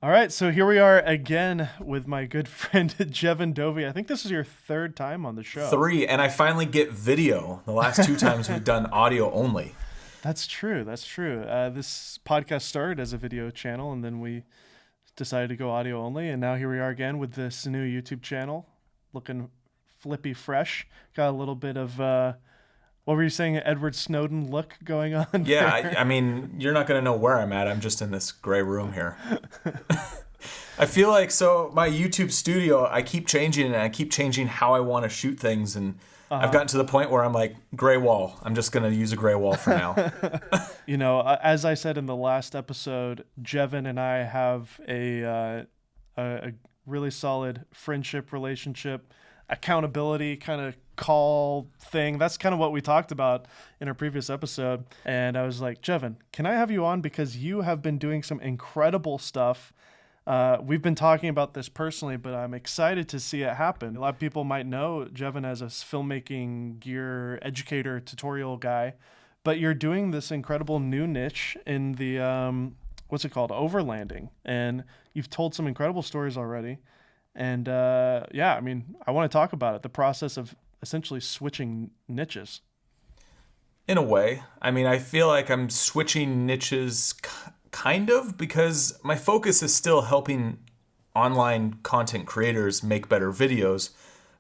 All right, so here we are again with my good friend Jeven Dovey. I think this is your third time on the show. Three, and I finally get video. The last two times we've done audio only. That's true. That's true. This podcast started as a video channel, and then we decided to go audio only, and now here we are again with this new YouTube channel, looking flippy fresh. Got a little bit of what were you saying, Edward Snowden look going on? Yeah, there? I mean, you're not going to know where I'm at. I'm just in this gray room here. I feel like, so my YouTube studio, I keep changing and I keep changing how I want to shoot things. And I've gotten to the point where I'm like, gray wall. I'm just going to use a gray wall for now. You know, as I said in the last episode, Jeven and I have a really solid friendship relationship, accountability kind of call thing. That's kind of what we talked about in our previous episode. And I was like, Jeven, can I have you on? Because you have been doing some incredible stuff. We've been talking about this personally, but I'm excited to see it happen. A lot of people might know Jeven as a filmmaking gear educator, tutorial guy, but you're doing this incredible new niche in the, what's it called? Overlanding. And you've told some incredible stories already. And yeah, I mean, I want to talk about it, the process of essentially switching niches. In a way. I mean, I feel like I'm switching niches kind of, because my focus is still helping online content creators make better videos,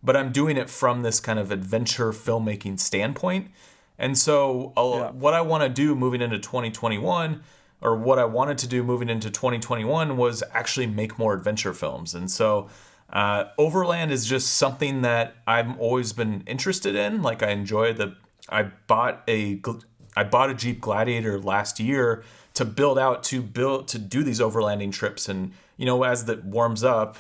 but I'm doing it from this kind of adventure filmmaking standpoint. And so what I want to do moving into 2021, or what I wanted to do moving into 2021, was actually make more adventure films. And so Overland is just something that I've always been interested in. Like, I enjoy I bought a Jeep Gladiator last year to do these overlanding trips, and as that warms up,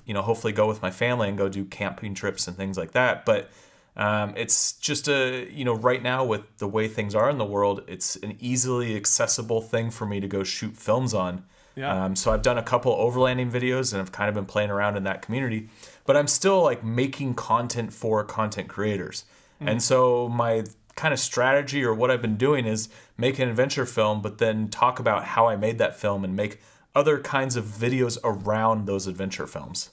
hopefully go with my family and go do camping trips and things like that. But it's just right now, with the way things are in the world, it's an easily accessible thing for me to go shoot films on. Yeah. So I've done a couple overlanding videos and I've kind of been playing around in that community, but I'm still like making content for content creators. And so my kind of strategy, or what I've been doing, is make an adventure film, but then talk about how I made that film and make other kinds of videos around those adventure films.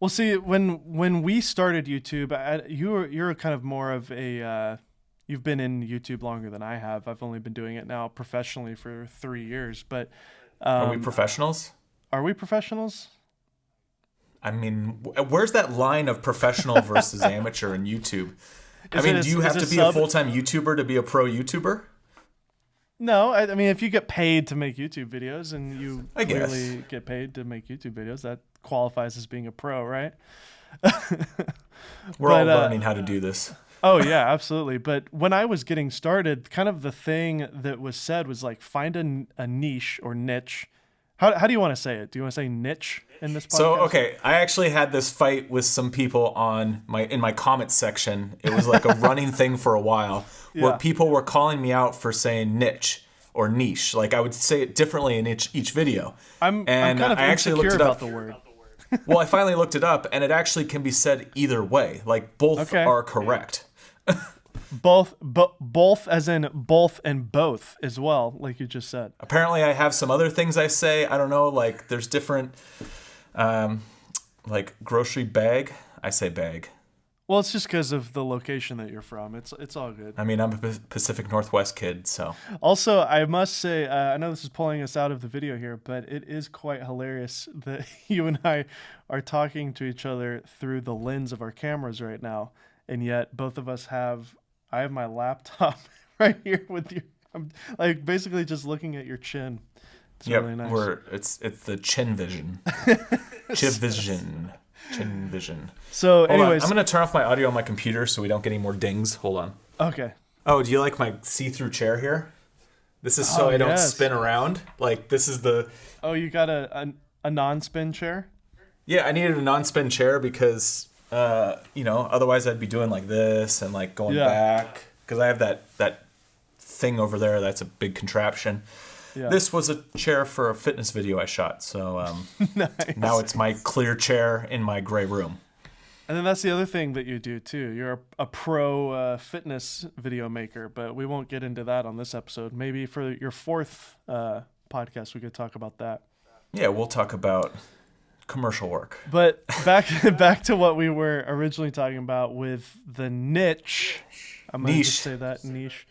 Well, see, when we started YouTube, you're kind of more of a you've been in YouTube longer than I have. I've only been doing it now professionally for 3 years. But Are we professionals? are we professionals? I mean, where's that line of professional versus amateur in YouTube? Do you have to be a full-time YouTuber to be a pro YouTuber? No, I mean, if you get paid to make YouTube videos, and you I guess. clearly get paid to make YouTube videos, that qualifies as being a pro, right? We're all learning how to do this. Oh yeah, absolutely. But when I was getting started, kind of the thing that was said was like, find a niche or niche. How do you want to say it? Do you want to say niche in this podcast? So, okay, I actually had this fight with some people in my comments section. It was like a running thing for a while, where people were calling me out for saying niche or niche. Like, I would say it differently in each video. I'm kind of insecure about the word. Well, I finally looked it up, and it actually can be said either way. Like, both are correct. Both as in both and both as well, like you just said. Apparently, I have some other things I say. I don't know, like there's different, like grocery bag. I say bag. Well, it's just because of the location that you're from. It's all good. I mean, I'm a Pacific Northwest kid, so. Also, I must say, I know this is pulling us out of the video here, but it is quite hilarious that you and I are talking to each other through the lens of our cameras right now, and yet both of us I have my laptop right here with you. I'm like basically just looking at your chin. It's really nice. It's the chin vision. Chin vision. So anyways, I'm going to turn off my audio on my computer so we don't get any more dings. Hold on. Okay. Oh, do you like my see-through chair here? This is so I don't spin around. Like, this is the... Oh, you got a non-spin chair? Yeah, I needed a non-spin chair because, otherwise I'd be doing like this and like going back. Because I have that thing over there that's a big contraption. Yeah. This was a chair for a fitness video I shot. So nice. Now it's my clear chair in my gray room. And then that's the other thing that you do too. You're a pro fitness video maker, but we won't get into that on this episode. Maybe for your fourth podcast, we could talk about that. Yeah, we'll talk about commercial work. But back to what we were originally talking about with the niche. I'm gonna just Niche. say that niche.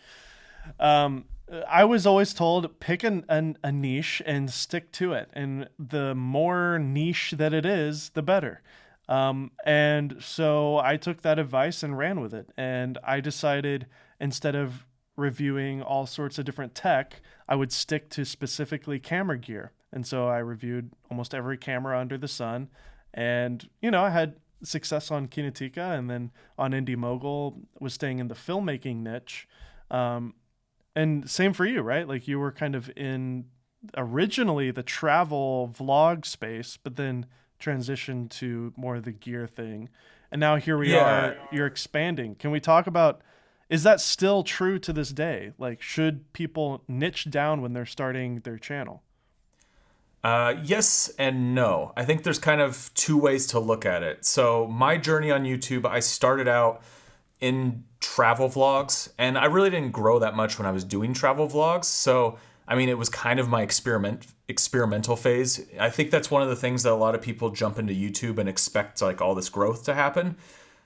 Um, I was always told pick a niche and stick to it, and the more niche that it is, the better. And so I took that advice and ran with it. And I decided instead of reviewing all sorts of different tech, I would stick to specifically camera gear. And so I reviewed almost every camera under the sun. And, I had success on Kinetica, and then on Indie Mogul was staying in the filmmaking niche. Um, and same for you, right? Like you were kind of in originally the travel vlog space, but then transitioned to more of the gear thing. And now here we Yeah. are, you're expanding. Can we talk about, is that still true to this day? Like, should people niche down when they're starting their channel? Yes and no. I think there's kind of two ways to look at it. So my journey on YouTube, I started out in travel vlogs, and I really didn't grow that much when I was doing travel vlogs. So I mean, it was kind of my experimental phase. I think that's one of the things that a lot of people jump into YouTube and expect like all this growth to happen.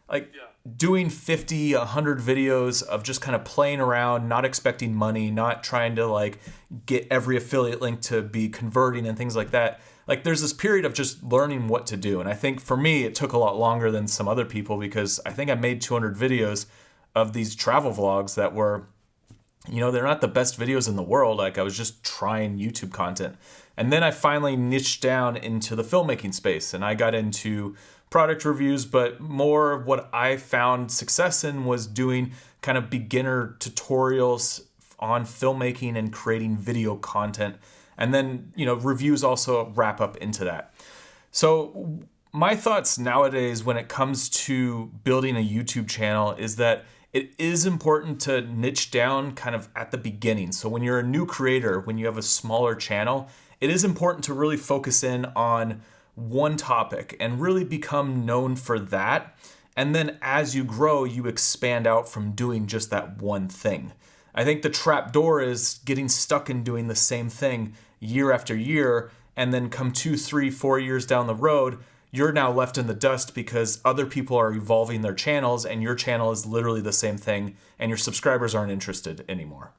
Like doing 50, 100 videos of just kind of playing around, not expecting money, not trying to like get every affiliate link to be converting and things like that. Like there's this period of just learning what to do. And I think for me, it took a lot longer than some other people because I think I made 200 videos of these travel vlogs that were, they're not the best videos in the world. Like I was just trying YouTube content. And then I finally niched down into the filmmaking space and I got into product reviews, but more what I found success in was doing kind of beginner tutorials on filmmaking and creating video content. And then, reviews also wrap up into that. So my thoughts nowadays when it comes to building a YouTube channel is that it is important to niche down kind of at the beginning. So when you're a new creator, when you have a smaller channel, it is important to really focus in on one topic and really become known for that. And then as you grow, you expand out from doing just that one thing. I think the trap door is getting stuck in doing the same thing year after year, and then come 2, 3, 4 years down the road, you're now left in the dust because other people are evolving their channels and your channel is literally the same thing and your subscribers aren't interested anymore.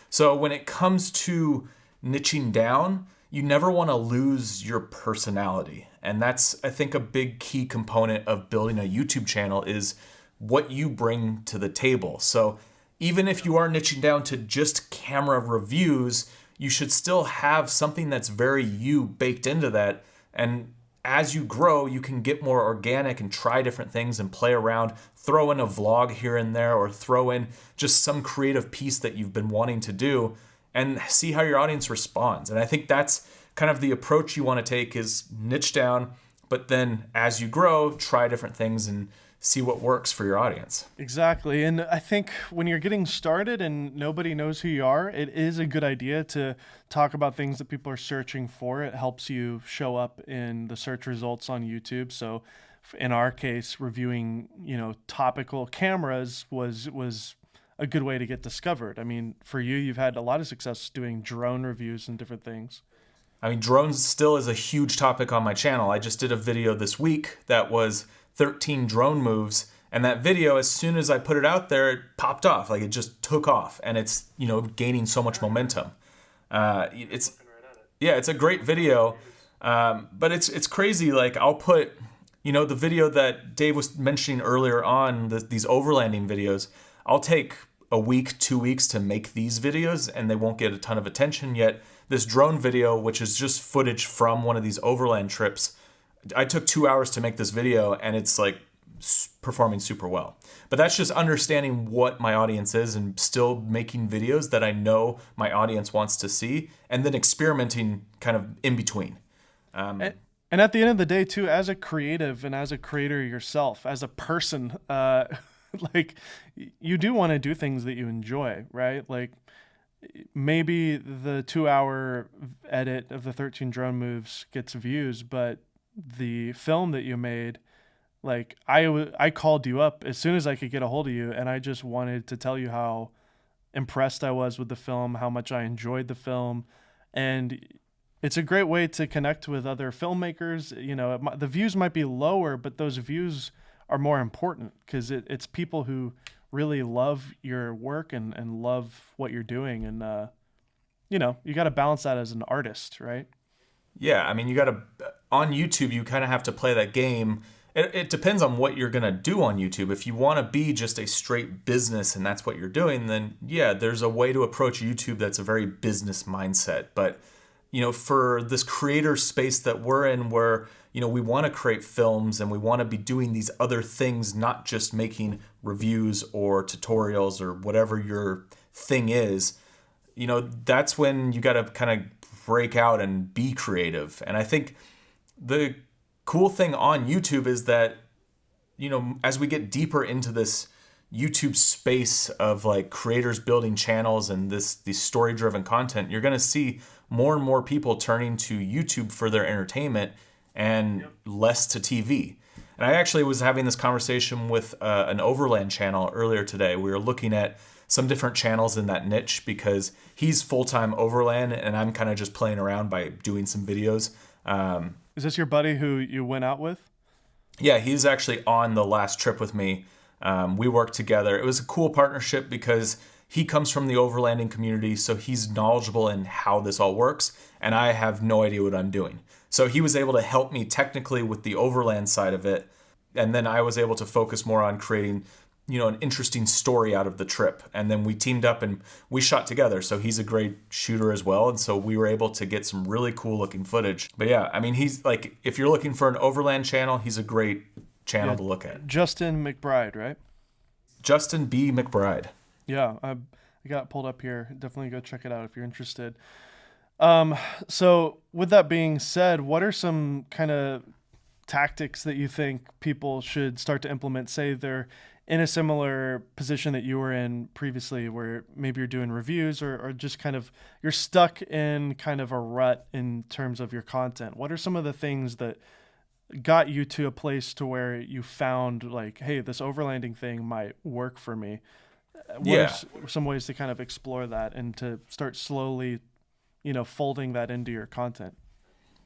So when it comes to niching down, you never want to lose your personality. And that's, I think, a big key component of building a YouTube channel is what you bring to the table. So even if you are niching down to just camera reviews, you should still have something that's very you baked into that. And as you grow, you can get more organic and try different things and play around, throw in a vlog here and there, or throw in just some creative piece that you've been wanting to do and see how your audience responds. And I think that's kind of the approach you want to take is niche down, but then as you grow, try different things and see what works for your audience. Exactly. And I think when you're getting started and nobody knows who you are, it is a good idea to talk about things that people are searching for. It helps you show up in the search results on YouTube. So in our case, reviewing, topical cameras was a good way to get discovered. I mean, for you, you've had a lot of success doing drone reviews and different things. I mean, drones still is a huge topic on my channel. I just did a video this week that was 13 drone moves. And that video, as soon as I put it out there, it popped off. Like it just took off and it's, gaining so much momentum. It's a great video. But it's crazy. Like I'll put, the video that Dave was mentioning earlier on, these overlanding videos, I'll take a week, 2 weeks to make these videos and they won't get a ton of attention yet. This drone video, which is just footage from one of these overland trips, I took 2 hours to make this video and it's like performing super well. But that's just understanding what my audience is and still making videos that I know my audience wants to see and then experimenting kind of in between. And at the end of the day, too, as a creative and as a creator yourself, as a person, like you do want to do things that you enjoy, right? Like maybe the 2 hour edit of the 13 drone moves gets views, but the film that you made, like I called you up as soon as I could get a hold of you, and I just wanted to tell you how impressed I was with the film, how much I enjoyed the film, and it's a great way to connect with other filmmakers. You know, the views might be lower, but those views are more important because it's people who really love your work and love what you're doing. And, you know, you got to balance that as an artist, right? Yeah, I mean, you got to, on YouTube, you kind of have to play that game. It depends on what you're going to do on YouTube. If you want to be just a straight business and that's what you're doing, then yeah, there's a way to approach YouTube that's a very business mindset. But, you know, for this creator space that we're in where, you know, we want to create films and we want to be doing these other things, not just making reviews or tutorials or whatever your thing is, you know, that's when you got to kind of break out and be creative. And I think the cool thing on YouTube is that, you know, as we get deeper into this YouTube space of like creators building channels and these story driven content, you're going to see more and more people turning to YouTube for their entertainment and less to TV. And I actually was having this conversation with an Overland channel earlier today. We were looking at some different channels in that niche because he's full-time Overland and I'm kind of just playing around by doing some videos. Is this your buddy who you went out with? Yeah, he's actually on the last trip with me. We worked together. It was a cool partnership because he comes from the overlanding community, so he's knowledgeable in how this all works, and I have no idea what I'm doing. So he was able to help me technically with the overland side of it, and then I was able to focus more on creating, you know, an interesting story out of the trip. And then we teamed up and we shot together. So he's a great shooter as well. And so we were able to get some really cool looking footage. But yeah, I mean, he's like, if you're looking for an overland channel, he's a great channel to look at. Justin McBride, right? Justin B. McBride. Yeah, I got it pulled up here. Definitely go check it out if you're interested. So with that being said, what are some kind of tactics that you think people should start to implement? Say they're in a similar position that you were in previously, where maybe you're doing reviews or just kind of you're stuck in kind of a rut in terms of your content. What are some of the things that got you to a place to where you found like, hey, this overlanding thing might work for me? What are some ways to kind of explore that and to start slowly, you know, folding that into your content?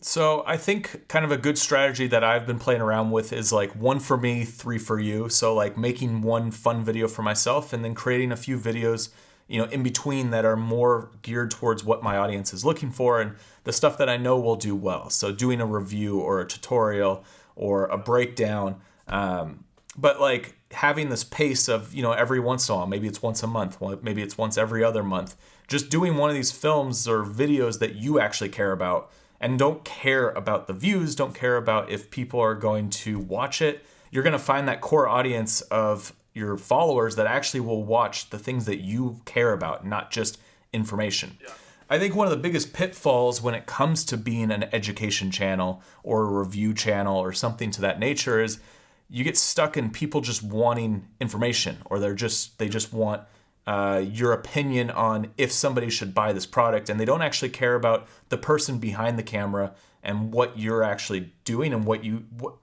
So I think kind of a good strategy that I've been playing around with is like 1 for me, 3 for you. So like making one fun video for myself and then creating a few videos, you know, in between that are more geared towards what my audience is looking for and the stuff that I know will do well. So doing a review or a tutorial or a breakdown, but like having this pace of, you know, every once in a while, maybe it's once a month, maybe it's once every other month, just doing one of these films or videos that you actually care about. And don't care about the views, don't care about if people are going to watch it. You're going to find that core audience of your followers that actually will watch the things that you care about, not just information. Yeah. I think one of the biggest pitfalls when it comes to being an education channel or a review channel or something to that nature is you get stuck in people just wanting information, or they just want your opinion on if somebody should buy this product, and they don't actually care about the person behind the camera and what you're actually doing and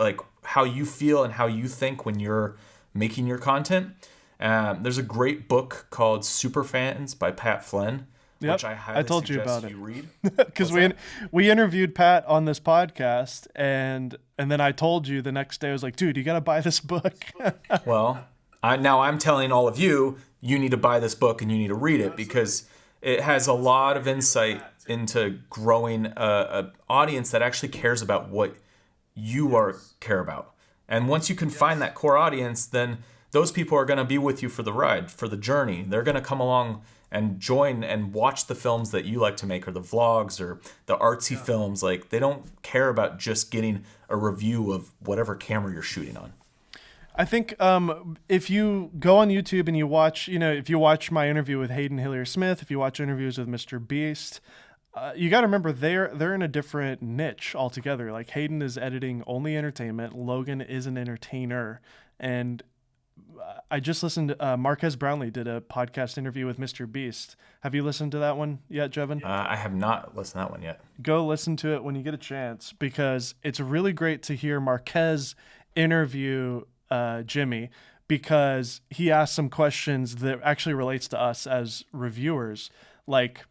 like how you feel and how you think when you're making your content. There's a great book called Superfans by Pat Flynn, which I highly told you suggest about you read. Because we interviewed Pat on this podcast, and then I told you the next day, I was like, dude, you got to buy this book. Well, now I'm telling all of you, you need to buy this book and you need to read it because it has a lot of insight into growing a audience that actually cares about what you care about. And once you can find that core audience, then those people are going to be with you for the ride, for the journey. They're going to come along and join and watch the films that you like to make, or the vlogs or the artsy films. Like, they don't care about just getting a review of whatever camera you're shooting on. I think if you go on YouTube and you watch, you know, if you watch my interview with Hayden Hillier-Smith, if you watch interviews with Mr. Beast, you got to remember they're in a different niche altogether. Like, Hayden is editing only entertainment. Logan is an entertainer. And I just listened to Marquez Brownlee did a podcast interview with Mr. Beast. Have you listened to that one yet, Jeven? I have not listened to that one yet. Go listen to it when you get a chance, because it's really great to hear Marquez interview Jimmy, because he asked some questions that actually relates to us as reviewers. Like,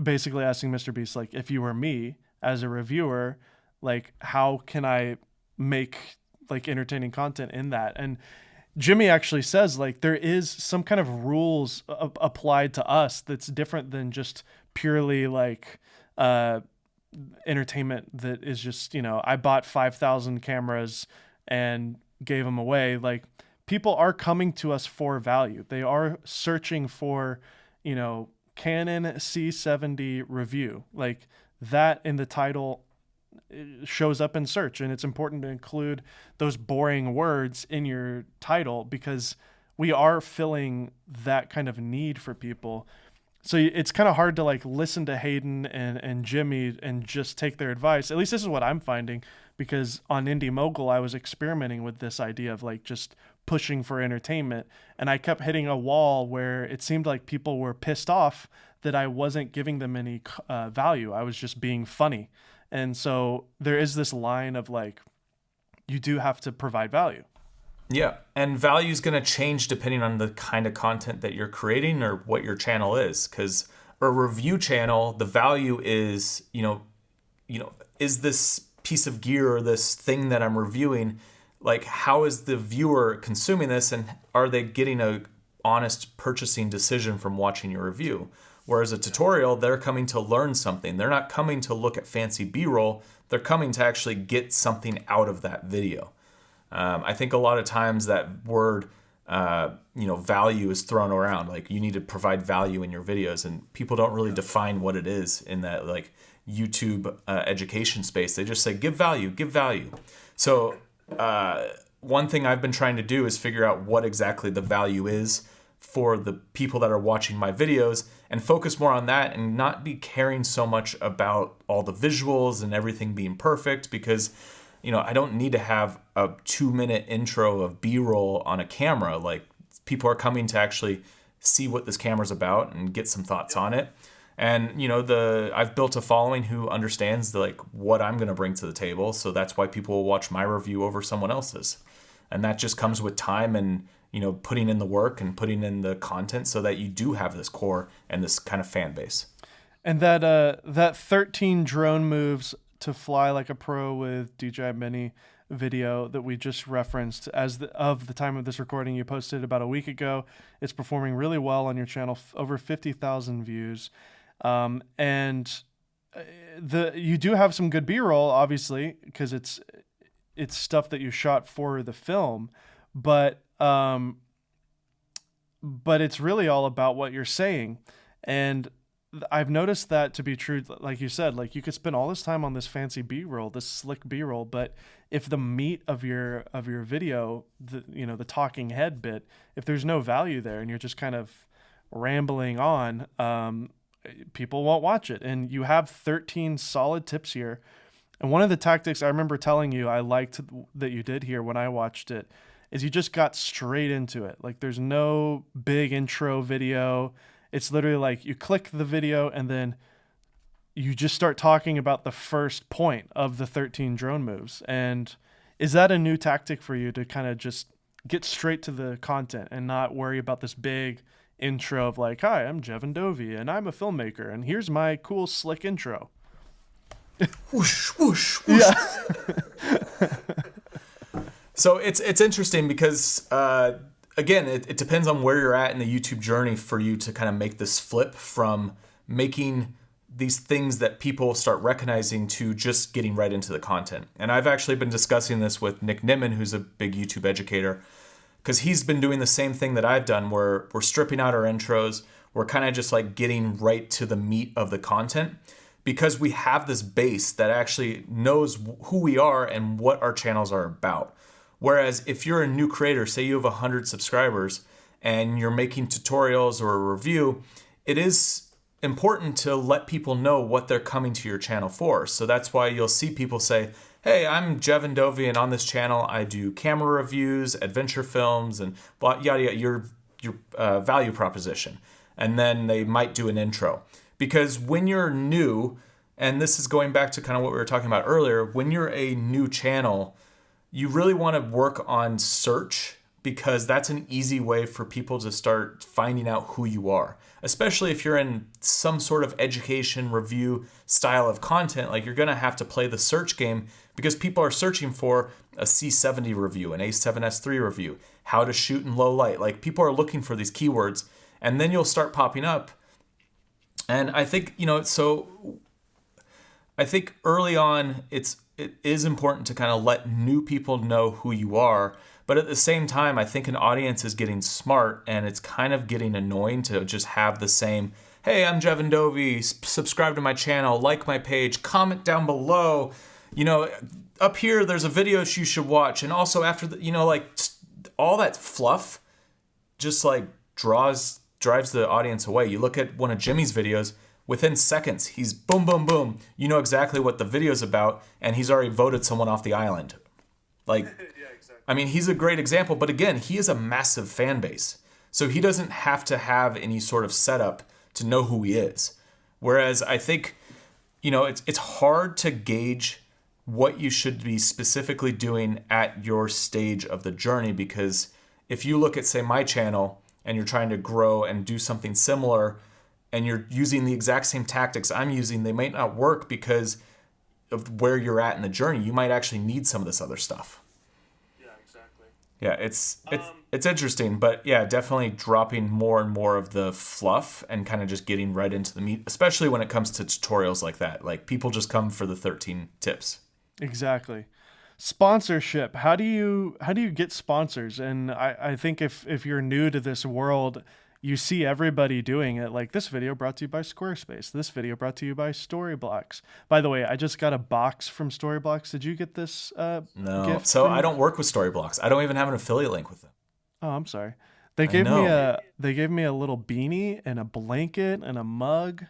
basically asking Mr. Beast, like, if you were me as a reviewer, like, how can I make like entertaining content in that? And Jimmy actually says like there is some kind of rules applied to us that's different than just purely like uh entertainment that is just, I bought 5,000 cameras and gave them away. Like, people are coming to us for value. They are searching for, Canon C70 review. Like, that in the title shows up in search, and it's important to include those boring words in your title because we are filling that kind of need for people. So it's kind of hard to like listen to Hayden and Jimmy and just take their advice. At least this is what I'm finding, because on Indie Mogul, I was experimenting with this idea of like just pushing for entertainment. And I kept hitting a wall where it seemed like people were pissed off that I wasn't giving them any value. I was just being funny. And so there is this line of like, you do have to provide value. Yeah, and value is going to change depending on the kind of content that you're creating or what your channel is. Because a review channel, the value is, is this piece of gear or this thing that I'm reviewing, like, how is the viewer consuming this, and are they getting a honest purchasing decision from watching your review? Whereas a tutorial, they're coming to learn something. They're not coming to look at fancy B-roll. They're coming to actually get something out of that video. I think a lot of times that word, value is thrown around. Like, you need to provide value in your videos, and people don't really define what it is in that like YouTube education space. They just say, give value, give value. So one thing I've been trying to do is figure out what exactly the value is for the people that are watching my videos and focus more on that and not be caring so much about all the visuals and everything being perfect, because I don't need to have a 2-minute intro of B-roll on a camera. Like, people are coming to actually see what this camera's about and get some thoughts on it. And, I've built a following who understands what I'm going to bring to the table. So that's why people will watch my review over someone else's. And that just comes with time and, putting in the work and putting in the content so that you do have this core and this kind of fan base. And that 13 drone moves to fly like a pro with DJI Mini video that we just referenced of the time of this recording, you posted about a week ago. It's performing really well on your channel, over 50,000 views. And you do have some good B-roll, obviously, because it's stuff that you shot for the film, but it's really all about what you're saying. And I've noticed that to be true. Like you said, like, you could spend all this time on this fancy B-roll, this slick B-roll, but if the meat of your video, the talking head bit, if there's no value there and you're just kind of rambling on, people won't watch it. And you have 13 solid tips here. And one of the tactics I remember telling you I liked that you did here when I watched it is you just got straight into it. Like, there's no big intro video. It's literally like you click the video and then you just start talking about the first point of the 13 drone moves. And is that a new tactic for you to kind of just get straight to the content and not worry about this big intro of like, hi, I'm Jeven Dovey and I'm a filmmaker and here's my cool slick intro? Whoosh, whoosh, whoosh. Yeah. So it's interesting because, again, it depends on where you're at in the YouTube journey for you to kind of make this flip from making these things that people start recognizing to just getting right into the content. And I've actually been discussing this with Nick Nimmin, who's a big YouTube educator, because he's been doing the same thing that I've done, where we're stripping out our intros. We're kind of just like getting right to the meat of the content, because we have this base that actually knows who we are and what our channels are about. Whereas if you're a new creator, say you have 100 subscribers and you're making tutorials or a review, it is important to let people know what they're coming to your channel for. So that's why you'll see people say, hey, I'm Jeven Dovey, and on this channel I do camera reviews, adventure films, and blah, yada, yada, your value proposition. And then they might do an intro. Because when you're new, and this is going back to kind of what we were talking about earlier, when you're a new channel, you really want to work on search, because that's an easy way for people to start finding out who you are. Especially if you're in some sort of education review style of content, like you're going to have to play the search game because people are searching for a C70 review, an A7S3 review, how to shoot in low light. Like people are looking for these keywords, and then you'll start popping up. And I think, so I think early on it is important to kind of let new people know who you are. But at the same time, I think an audience is getting smart, and it's kind of getting annoying to just have the same, hey, I'm Jeven Dovey, subscribe to my channel, like my page, comment down below. Up here, there's a video you should watch. And also after all that fluff just drives the audience away. You look at one of Jimmy's videos, within seconds, he's boom, boom, boom. You know exactly what the video's about, and he's already voted someone off the island. I mean, he's a great example, but again, he has a massive fan base. So he doesn't have to have any sort of setup to know who he is. Whereas I think, it's hard to gauge what you should be specifically doing at your stage of the journey, because if you look at, say, my channel and you're trying to grow and do something similar and you're using the exact same tactics I'm using, they might not work because of where you're at in the journey. You might actually need some of this other stuff. Yeah, it's interesting, but yeah, definitely dropping more and more of the fluff and kind of just getting right into the meat, especially when it comes to tutorials like that. Like people just come for the 13 tips. Exactly. Sponsorship. How do you get sponsors? And I think if you're new to this world, you see everybody doing it. Like this video brought to you by Squarespace. This video brought to you by Storyblocks. By the way, I just got a box from Storyblocks. Did you get this No. gift So from... I don't work with Storyblocks. I don't even have an affiliate link with them. Oh, I'm sorry. They gave me a little beanie and a blanket and a mug.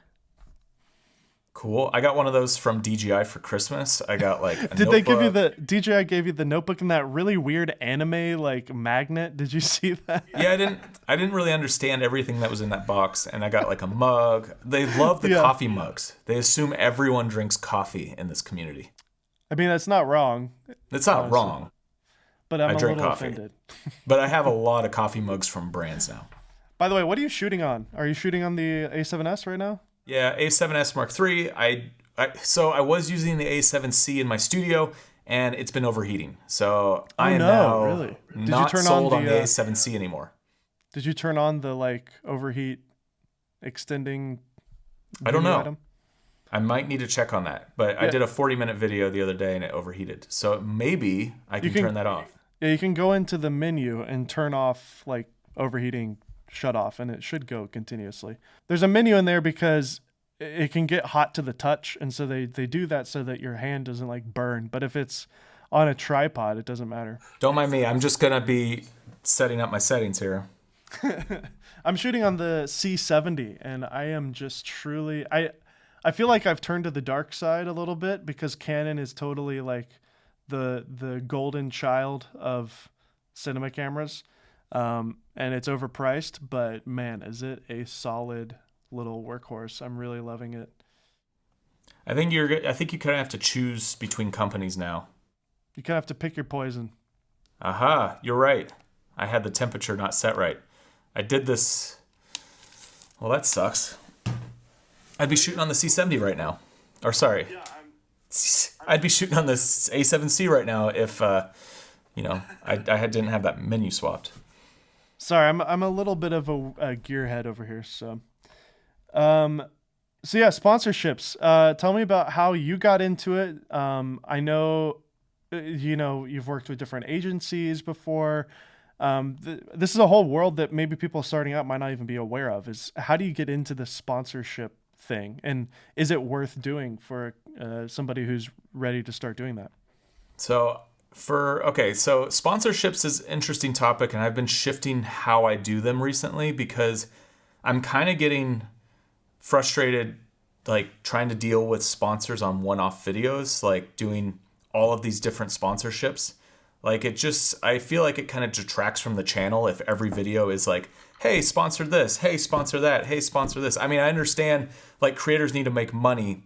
Cool. I got one of those from DJI for Christmas. I got a Did notebook. they give you DJI gave you the notebook and that really weird anime magnet? Did you see that? Yeah, I didn't really understand everything that was in that box, and I got a mug. They love the coffee mugs. They assume everyone drinks coffee in this community. I mean, that's not wrong. It's not wrong. But I'm I a drink little coffee. offended. But I have a lot of coffee mugs from brands now. By the way, what are you shooting on? Are you shooting on the A7S right now? Yeah, A7S Mark III. So I was using the A7C in my studio, and it's been overheating. So I am now really? not sold on the A7C anymore. Did you turn on the overheat extending? I don't know. Item? I might need to check on that. But I did a 40-minute video the other day, and it overheated. So maybe I can turn that off. Yeah, you can go into the menu and turn off overheating shut off, and it should go continuously. There's a menu in there because it can get hot to the touch, and so they do that so that your hand doesn't burn. But if it's on a tripod, it doesn't matter. Don't mind me. I'm just gonna be setting up my settings here. I'm shooting on the C70, and I am just truly I feel like I've turned to the dark side a little bit because Canon is totally the golden child of cinema cameras. And it's overpriced, but man, is it a solid little workhorse. I'm really loving it. I think you kind of have to choose between companies now. You kind of have to pick your poison. Aha, you're right. I had the temperature not set right. I did this. Well, that sucks. I'd be shooting on the C70 right now. Or sorry. Yeah, I'd be shooting on this A7C right now if I didn't have that menu swapped. Sorry, I'm a little bit of a gearhead over here, so yeah, sponsorships. Tell me about how you got into it. I know, you've worked with different agencies before. This is a whole world that maybe people starting out might not even be aware of. Is how do you get into the sponsorship thing, and is it worth doing for somebody who's ready to start doing that? So sponsorships is an interesting topic, and I've been shifting how I do them recently because I'm kind of getting frustrated, trying to deal with sponsors on one-off videos, doing all of these different sponsorships. I feel like it kind of detracts from the channel if every video is hey, sponsor this, hey, sponsor that, hey, sponsor this. I mean, I understand creators need to make money,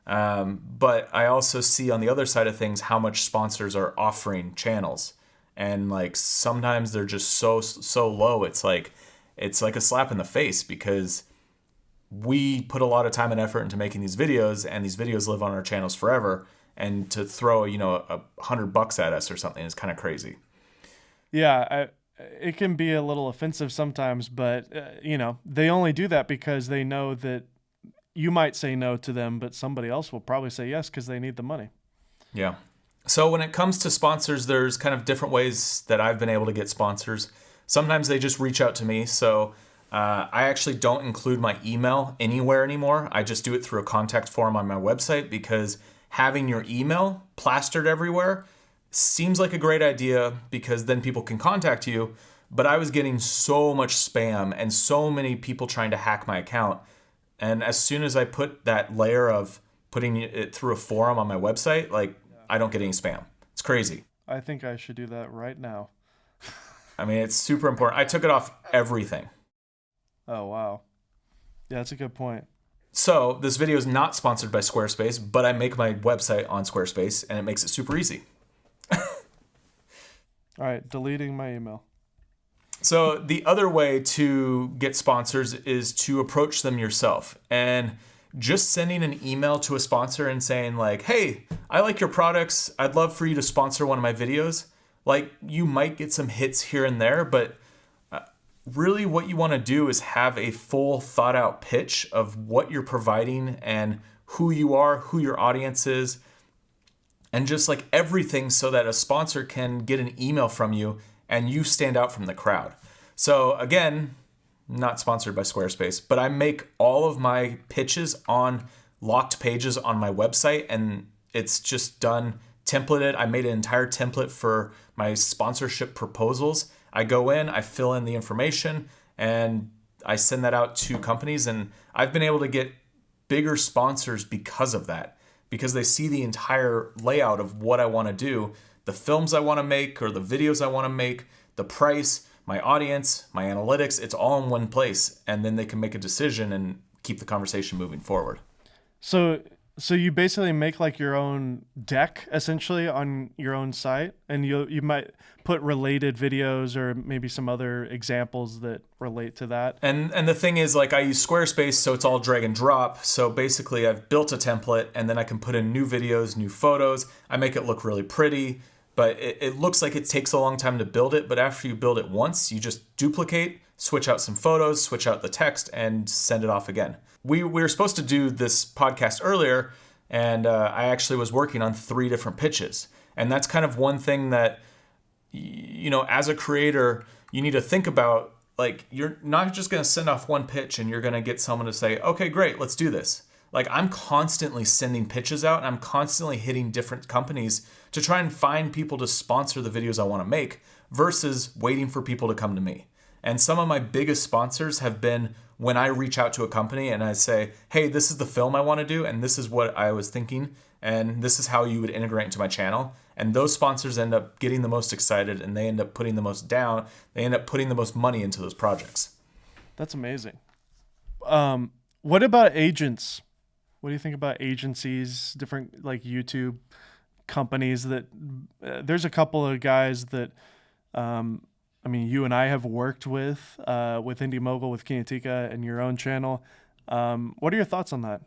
but I also see on the other side of things how much sponsors are offering channels. And like sometimes they're just so low. It's like a slap in the face because we put a lot of time and effort into making these videos, and these videos live on our channels forever. And to throw, $100 at us or something is kind of crazy. Yeah, it can be a little offensive sometimes, but they only do that because they know that you might say no to them, but somebody else will probably say yes because they need the money. Yeah. So when it comes to sponsors, there's kind of different ways that I've been able to get sponsors. Sometimes they just reach out to me. So I actually don't include my email anywhere anymore. I just do it through a contact form on my website because having your email plastered everywhere seems like a great idea because then people can contact you. But I was getting so much spam and so many people trying to hack my account. And as soon as I put that layer of putting it through a forum on my website, like I don't get any spam. It's crazy. I think I should do that right now. I mean, it's super important. I took it off everything. Oh, wow. Yeah, that's a good point. So this video is not sponsored by Squarespace, but I make my website on Squarespace and it makes it super easy. All right, deleting my email. So the other way to get sponsors is to approach them yourself. And just sending an email to a sponsor and saying like, hey, I like your products. I'd love for you to sponsor one of my videos. Like you might get some hits here and there, but really what you want to do is have a full thought out pitch of what you're providing and who you are, who your audience is, and just like everything so that a sponsor can get an email from you and you stand out from the crowd. So again, not sponsored by Squarespace, but I make all of my pitches on locked pages on my website and it's just done templated. I made an entire template for my sponsorship proposals. I go in, I fill in the information, and I send that out to companies. And I've been able to get bigger sponsors because of that, because they see the entire layout of what I want to do, the films I want to make or the videos I want to make, the price, my audience, my analytics, it's all in one place. And then they can make a decision and keep the conversation moving forward. So you basically make like your own deck essentially on your own site, and you might put related videos or maybe some other examples that relate to that. And the thing is, like, I use Squarespace, so it's all drag and drop. So basically I've built a template and then I can put in new videos, new photos. I make it look really pretty, but it looks like it takes a long time to build it. But after you build it once, you just duplicate, switch out some photos, switch out the text, and send it off again. We were supposed to do this podcast earlier, and I actually was working on 3 different pitches. And that's kind of one thing that, as a creator, you need to think about. Like, you're not just going to send off one pitch and you're going to get someone to say, okay, great, let's do this. Like, I'm constantly sending pitches out and I'm constantly hitting different companies to try and find people to sponsor the videos I want to make versus waiting for people to come to me. And some of my biggest sponsors have been when I reach out to a company and I say, hey, this is the film I want to do, and this is what I was thinking, and this is how you would integrate into my channel. And those sponsors end up getting the most excited, and they end up putting the most down. They end up putting the most money into those projects. That's amazing. What about agents? What do you think about agencies, different like YouTube companies that there's a couple of guys that, you and I have worked with Indie Mogul, with Kinetica, and your own channel. What are your thoughts on that?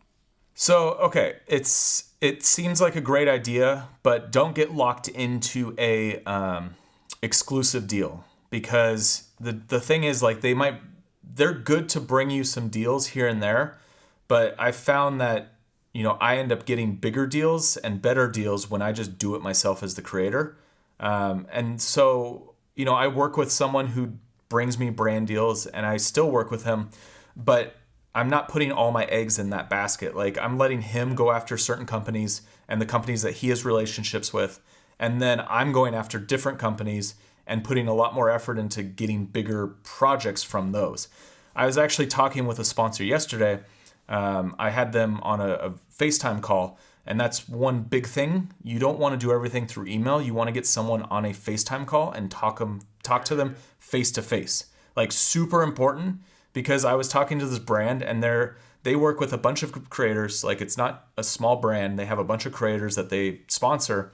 So, okay, it seems like a great idea, but don't get locked into a exclusive deal, because the thing is, like, they're good to bring you some deals here and there, but I found that, I end up getting bigger deals and better deals when I just do it myself as the creator. And so, I work with someone who brings me brand deals, and I still work with him, but I'm not putting all my eggs in that basket. Like, I'm letting him go after certain companies and the companies that he has relationships with. And then I'm going after different companies and putting a lot more effort into getting bigger projects from those. I was actually talking with a sponsor yesterday. I had them on a FaceTime call, and that's one big thing. You don't want to do everything through email. You want to get someone on a FaceTime call and talk to them face to face. Like, super important. Because I was talking to this brand, and they work with a bunch of creators. Like, it's not a small brand. They have a bunch of creators that they sponsor.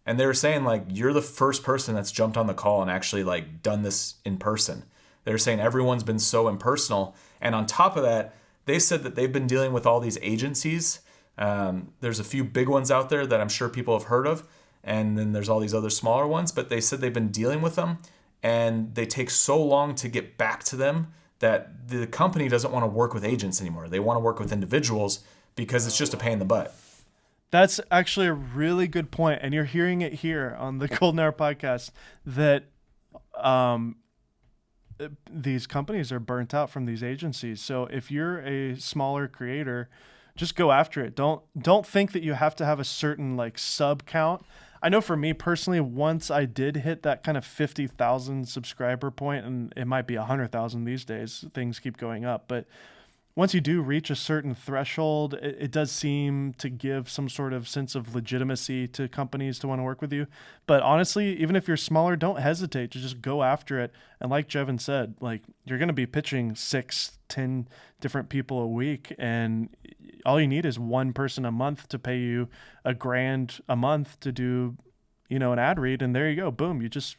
And they were saying like, you're the first person that's jumped on the call and actually like done this in person. They're saying everyone's been so impersonal. And on top of that, they said that they've been dealing with all these agencies. There's a few big ones out there that I'm sure people have heard of. And then there's all these other smaller ones, but they said they've been dealing with them and they take so long to get back to them that the company doesn't want to work with agents anymore. They want to work with individuals because it's just a pain in the butt. That's actually a really good point, and you're hearing it here on the Golden Hour podcast that these companies are burnt out from these agencies. So if you're a smaller creator, just go after it. Don't think that you have to have a certain like sub count. I know for me personally, once I did hit that kind of 50,000 subscriber point, and it might be 100,000 these days, things keep going up, but once you do reach a certain threshold, it does seem to give some sort of sense of legitimacy to companies to want to work with you. But honestly, even if you're smaller, don't hesitate to just go after it. And like Jeven said, like you're going to be pitching 6-10 different people a week, and all you need is one person a month to pay you $1,000 a month to do, an ad read, and there you go. Boom, you just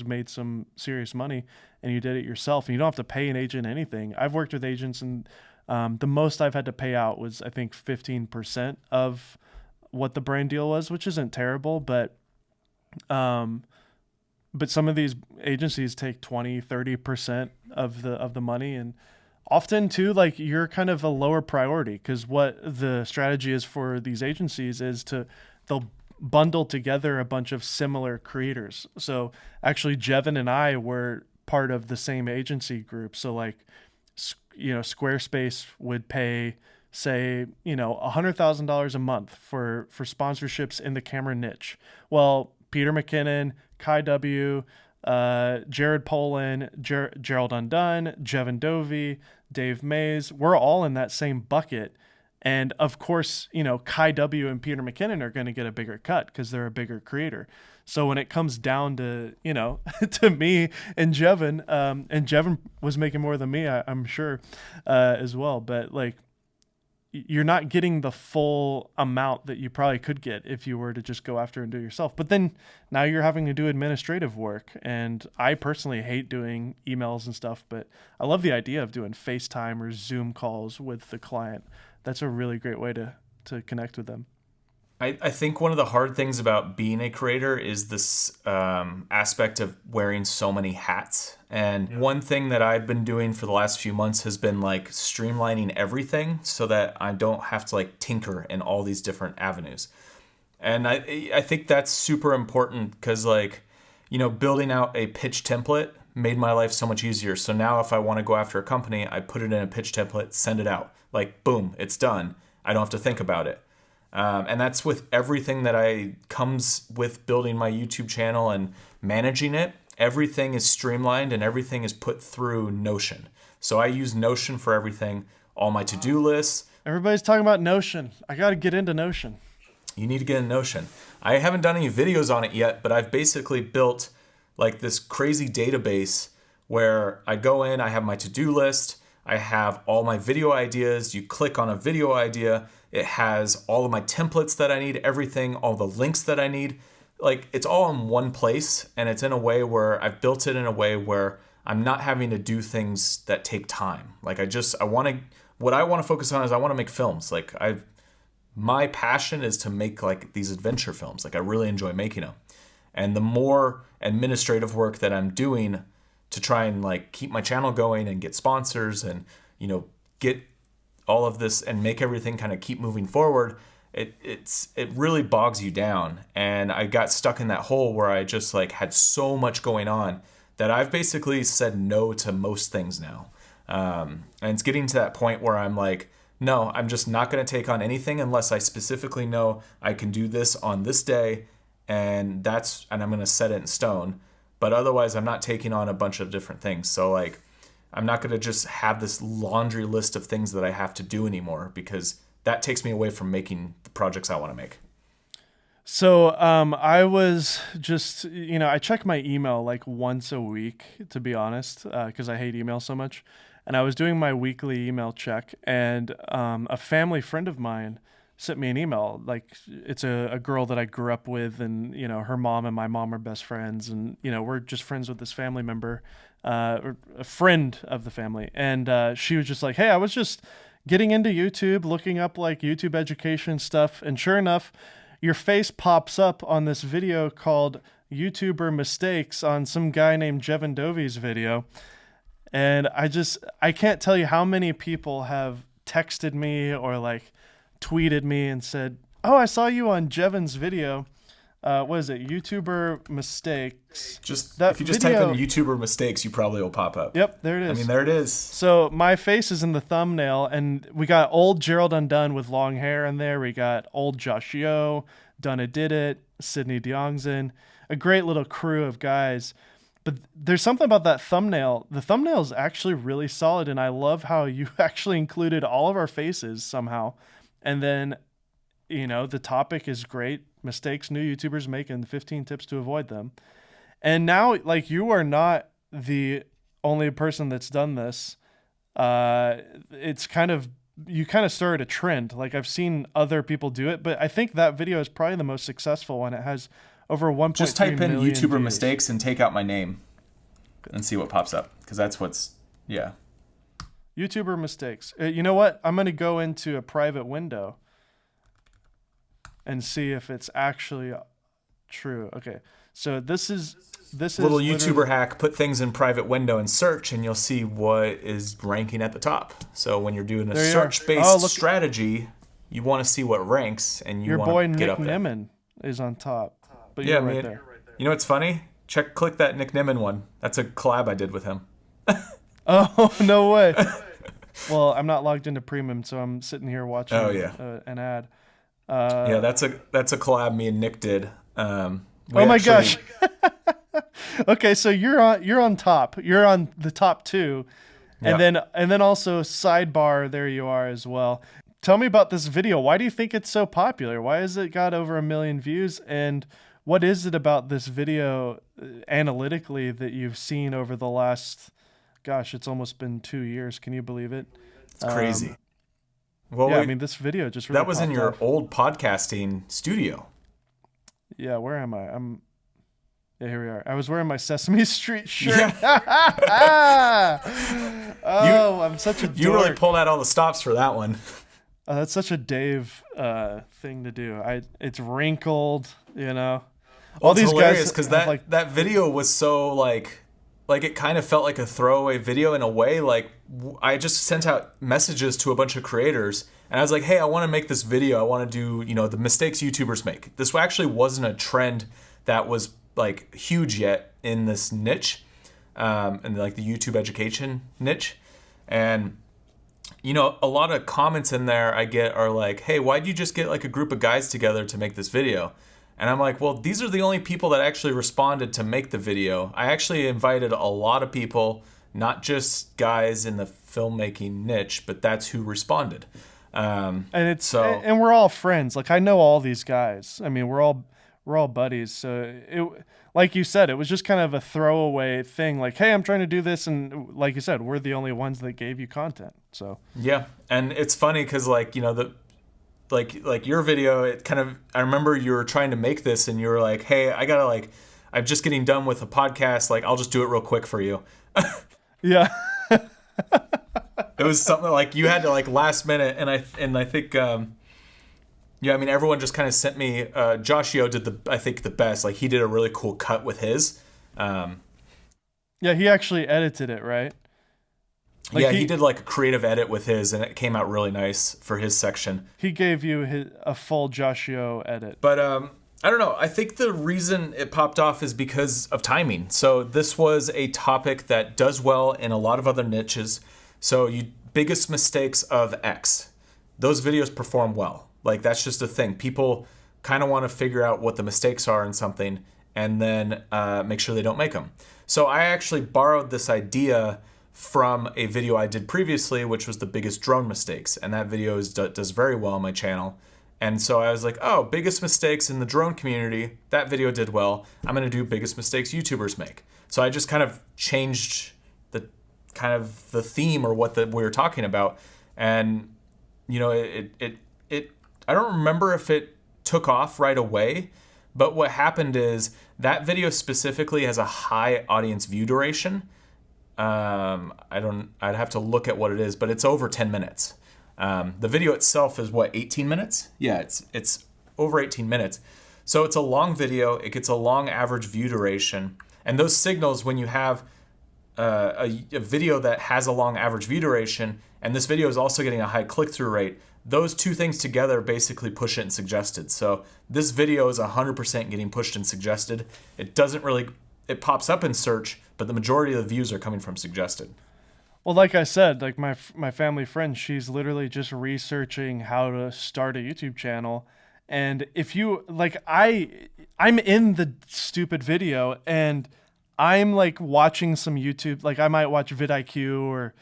made some serious money, and you did it yourself, and you don't have to pay an agent anything. I've worked with agents, and the most I've had to pay out was, I think, 15% of what the brand deal was, which isn't terrible, but some of these agencies take 20-30% of the money, and often too, like you're kind of a lower priority, because what the strategy is for these agencies is they'll bundle together a bunch of similar creators. So actually Jeven and I were part of the same agency group. So like, Squarespace would pay, say, $100,000 a month for sponsorships in the camera niche. Well, Peter McKinnon, Kai W., Jared Polin, Gerald Undone, Jeven Dovey, Dave Mays, we're all in that same bucket. And of course, Kai W and Peter McKinnon are going to get a bigger cut because they're a bigger creator. So when it comes down to, to me and Jeven, and Jeven was making more than me, I'm sure, as well. But like, you're not getting the full amount that you probably could get if you were to just go after and do it yourself. But then now you're having to do administrative work. And I personally hate doing emails and stuff, but I love the idea of doing FaceTime or Zoom calls with the client. That's a really great way to connect with them. I think one of the hard things about being a creator is this aspect of wearing so many hats. And one thing that I've been doing for the last few months has been like streamlining everything so that I don't have to like tinker in all these different avenues. And I think that's super important because like, building out a pitch template made my life so much easier. So now if I want to go after a company, I put it in a pitch template, send it out. Like, boom, it's done. I don't have to think about it. And that's with everything that comes with building my YouTube channel and managing it. Everything is streamlined and everything is put through Notion. So I use Notion for everything, all my to-do lists. Everybody's talking about Notion. I got to get into Notion. You need to get in Notion. I haven't done any videos on it yet, but I've basically built like this crazy database where I go in, I have my to-do list, I have all my video ideas. You click on a video idea, it has all of my templates that I need, everything, all the links that I need. Like it's all in one place, and it's in a way where I've built it in a way where I'm not having to do things that take time. Like what I want to focus on is I want to make films. Like my passion is to make like these adventure films. Like I really enjoy making them. And the more administrative work that I'm doing to try and like keep my channel going and get sponsors and, get all of this and make everything kind of keep moving forward, it really bogs you down. And I got stuck in that hole where I just like had so much going on that I've basically said no to most things now. And it's getting to that point where I'm like, no, I'm just not going to take on anything unless I specifically know I can do this on this day, and I'm going to set it in stone. But otherwise, I'm not taking on a bunch of different things. So like, I'm not going to just have this laundry list of things that I have to do anymore, because that takes me away from making the projects I want to make. So I was just, I check my email like once a week, to be honest, because I hate email so much. And I was doing my weekly email check, and a family friend of mine sent me an email. Like, it's a girl that I grew up with, and her mom and my mom are best friends, and we're just friends with this family member, or a friend of the family. And she was just like, hey, I was just getting into YouTube, looking up like YouTube education stuff, and sure enough, your face pops up on this video called YouTuber Mistakes on some guy named Jeven Dovey's video. And I can't tell you how many people have texted me or like tweeted me and said, oh, I saw you on Jeven's video. What is it? YouTuber Mistakes. Just that if you just video, type in YouTuber Mistakes, you probably will pop up. Yep, there it is. I mean, there it is. So my face is in the thumbnail, and we got old Gerald Undone with long hair in there. We got old Josh Yo, Donna Did It, Sydney Diongzin, a great little crew of guys. But there's something about that thumbnail. The thumbnail is actually really solid, and I love how you actually included all of our faces somehow. And then, the topic is great. Mistakes new YouTubers make and 15 tips to avoid them. And now, like, you are not the only person that's done this. It's you kind of started a trend. Like, I've seen other people do it, but I think that video is probably the most successful one. It has over 1.3 Just type in million YouTuber views. Mistakes and take out my name and see what pops up, because that's YouTuber Mistakes. You know what? I'm going to go into a private window and see if it's actually true. Okay. So this is little YouTuber hack. Put things in private window and search, and you'll see what is ranking at the top. So when you're doing a search-based strategy, you want to see what ranks, and you want to get up there. Your boy Nick Nimmin is on top. But yeah, you're right there. You know what's funny? Click that Nick Nimmin one. That's a collab I did with him. Oh, no way. Well, I'm not logged into Premium, so I'm sitting here watching an ad. Yeah, that's a collab me and Nick did. Gosh. Okay, so you're on top. You're on the top two. And then also sidebar, there you are as well. Tell me about this video. Why do you think it's so popular? Why has it got over 1 million views? And what is it about this video analytically that you've seen over the last, gosh, it's almost been 2 years. Can you believe it? It's crazy. Well, yeah, this video just really that was in your off. old podcasting studio. Yeah, where am I? Yeah, here we are. I was wearing my Sesame Street shirt. Yeah. I'm such a dork. You really pulled out all the stops for that one. That's such a Dave thing to do. It's wrinkled, All these guys, because that video was so like it kind of felt like a throwaway video in a way. Like, I just sent out messages to a bunch of creators, and I was like, hey, I want to make this video. I want to do, the mistakes YouTubers make. This actually wasn't a trend that was like huge yet in this niche, and like the YouTube education niche. And, a lot of comments in there I get are like, hey, why'd you just get like a group of guys together to make this video? And I'm like, well, these are the only people that actually responded to make the video. I actually invited a lot of people, not just guys in the filmmaking niche, but that's who responded. And we're all friends. Like, I know all these guys. I mean, we're all buddies. So it, like you said, it was just kind of a throwaway thing. Like, hey, I'm trying to do this, and like you said, we're the only ones that gave you content. So yeah, and it's funny because like like your video, it kind of, I remember you were trying to make this and you were like, hey, I'm just getting done with a podcast. Like, I'll just do it real quick for you. Yeah. It was something like you had to like last minute. And I think, everyone just kind of sent me, Josh Yo did the best. Like, he did a really cool cut with his. Yeah, he actually edited it, right? Like he did like a creative edit with his, and it came out really nice for his section. He gave you a full Josh Yo edit. But I don't know. I think the reason it popped off is because of timing. So this was a topic that does well in a lot of other niches. So biggest mistakes of X. Those videos perform well. Like, that's just a thing. People kind of want to figure out what the mistakes are in something and then make sure they don't make them. So I actually borrowed this idea from a video I did previously, which was the biggest drone mistakes. And that video does very well on my channel. And so I was like, oh, biggest mistakes in the drone community. That video did well. I'm going to do biggest mistakes YouTubers make. So I just kind of changed the theme or what we were talking about. And, it I don't remember if it took off right away, but what happened is that video specifically has a high audience view duration. I'd have to look at what it is, but it's over 10 minutes. The video itself is 18 minutes? Yeah, it's over 18 minutes. So it's a long video. It gets a long average view duration. And those signals, when you have a video that has a long average view duration, and this video is also getting a high click-through rate, those two things together basically push it in suggested. So this video is 100% getting pushed in suggested. It pops up in search, but the majority of the views are coming from suggested. Well, like I said, like my family friend, she's literally just researching how to start a YouTube channel. And if you like, I'm in the stupid video and I'm like watching some YouTube, like I might watch vidIQ or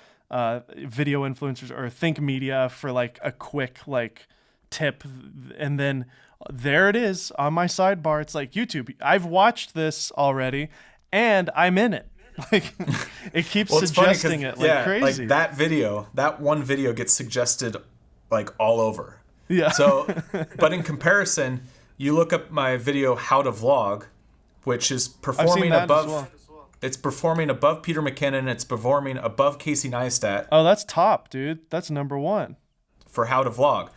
video influencers or Think Media for like a quick like tip, and then there it is on my sidebar. It's like, YouTube, I've watched this already and I'm in it. Like it keeps suggesting it like crazy. Like that one video gets suggested like all over. Yeah. So, but in comparison, you look up my video How to Vlog, which is performing above. Well. It's performing above Peter McKinnon. It's performing above Casey Neistat. Oh, that's top, dude. That's number one for How to Vlog.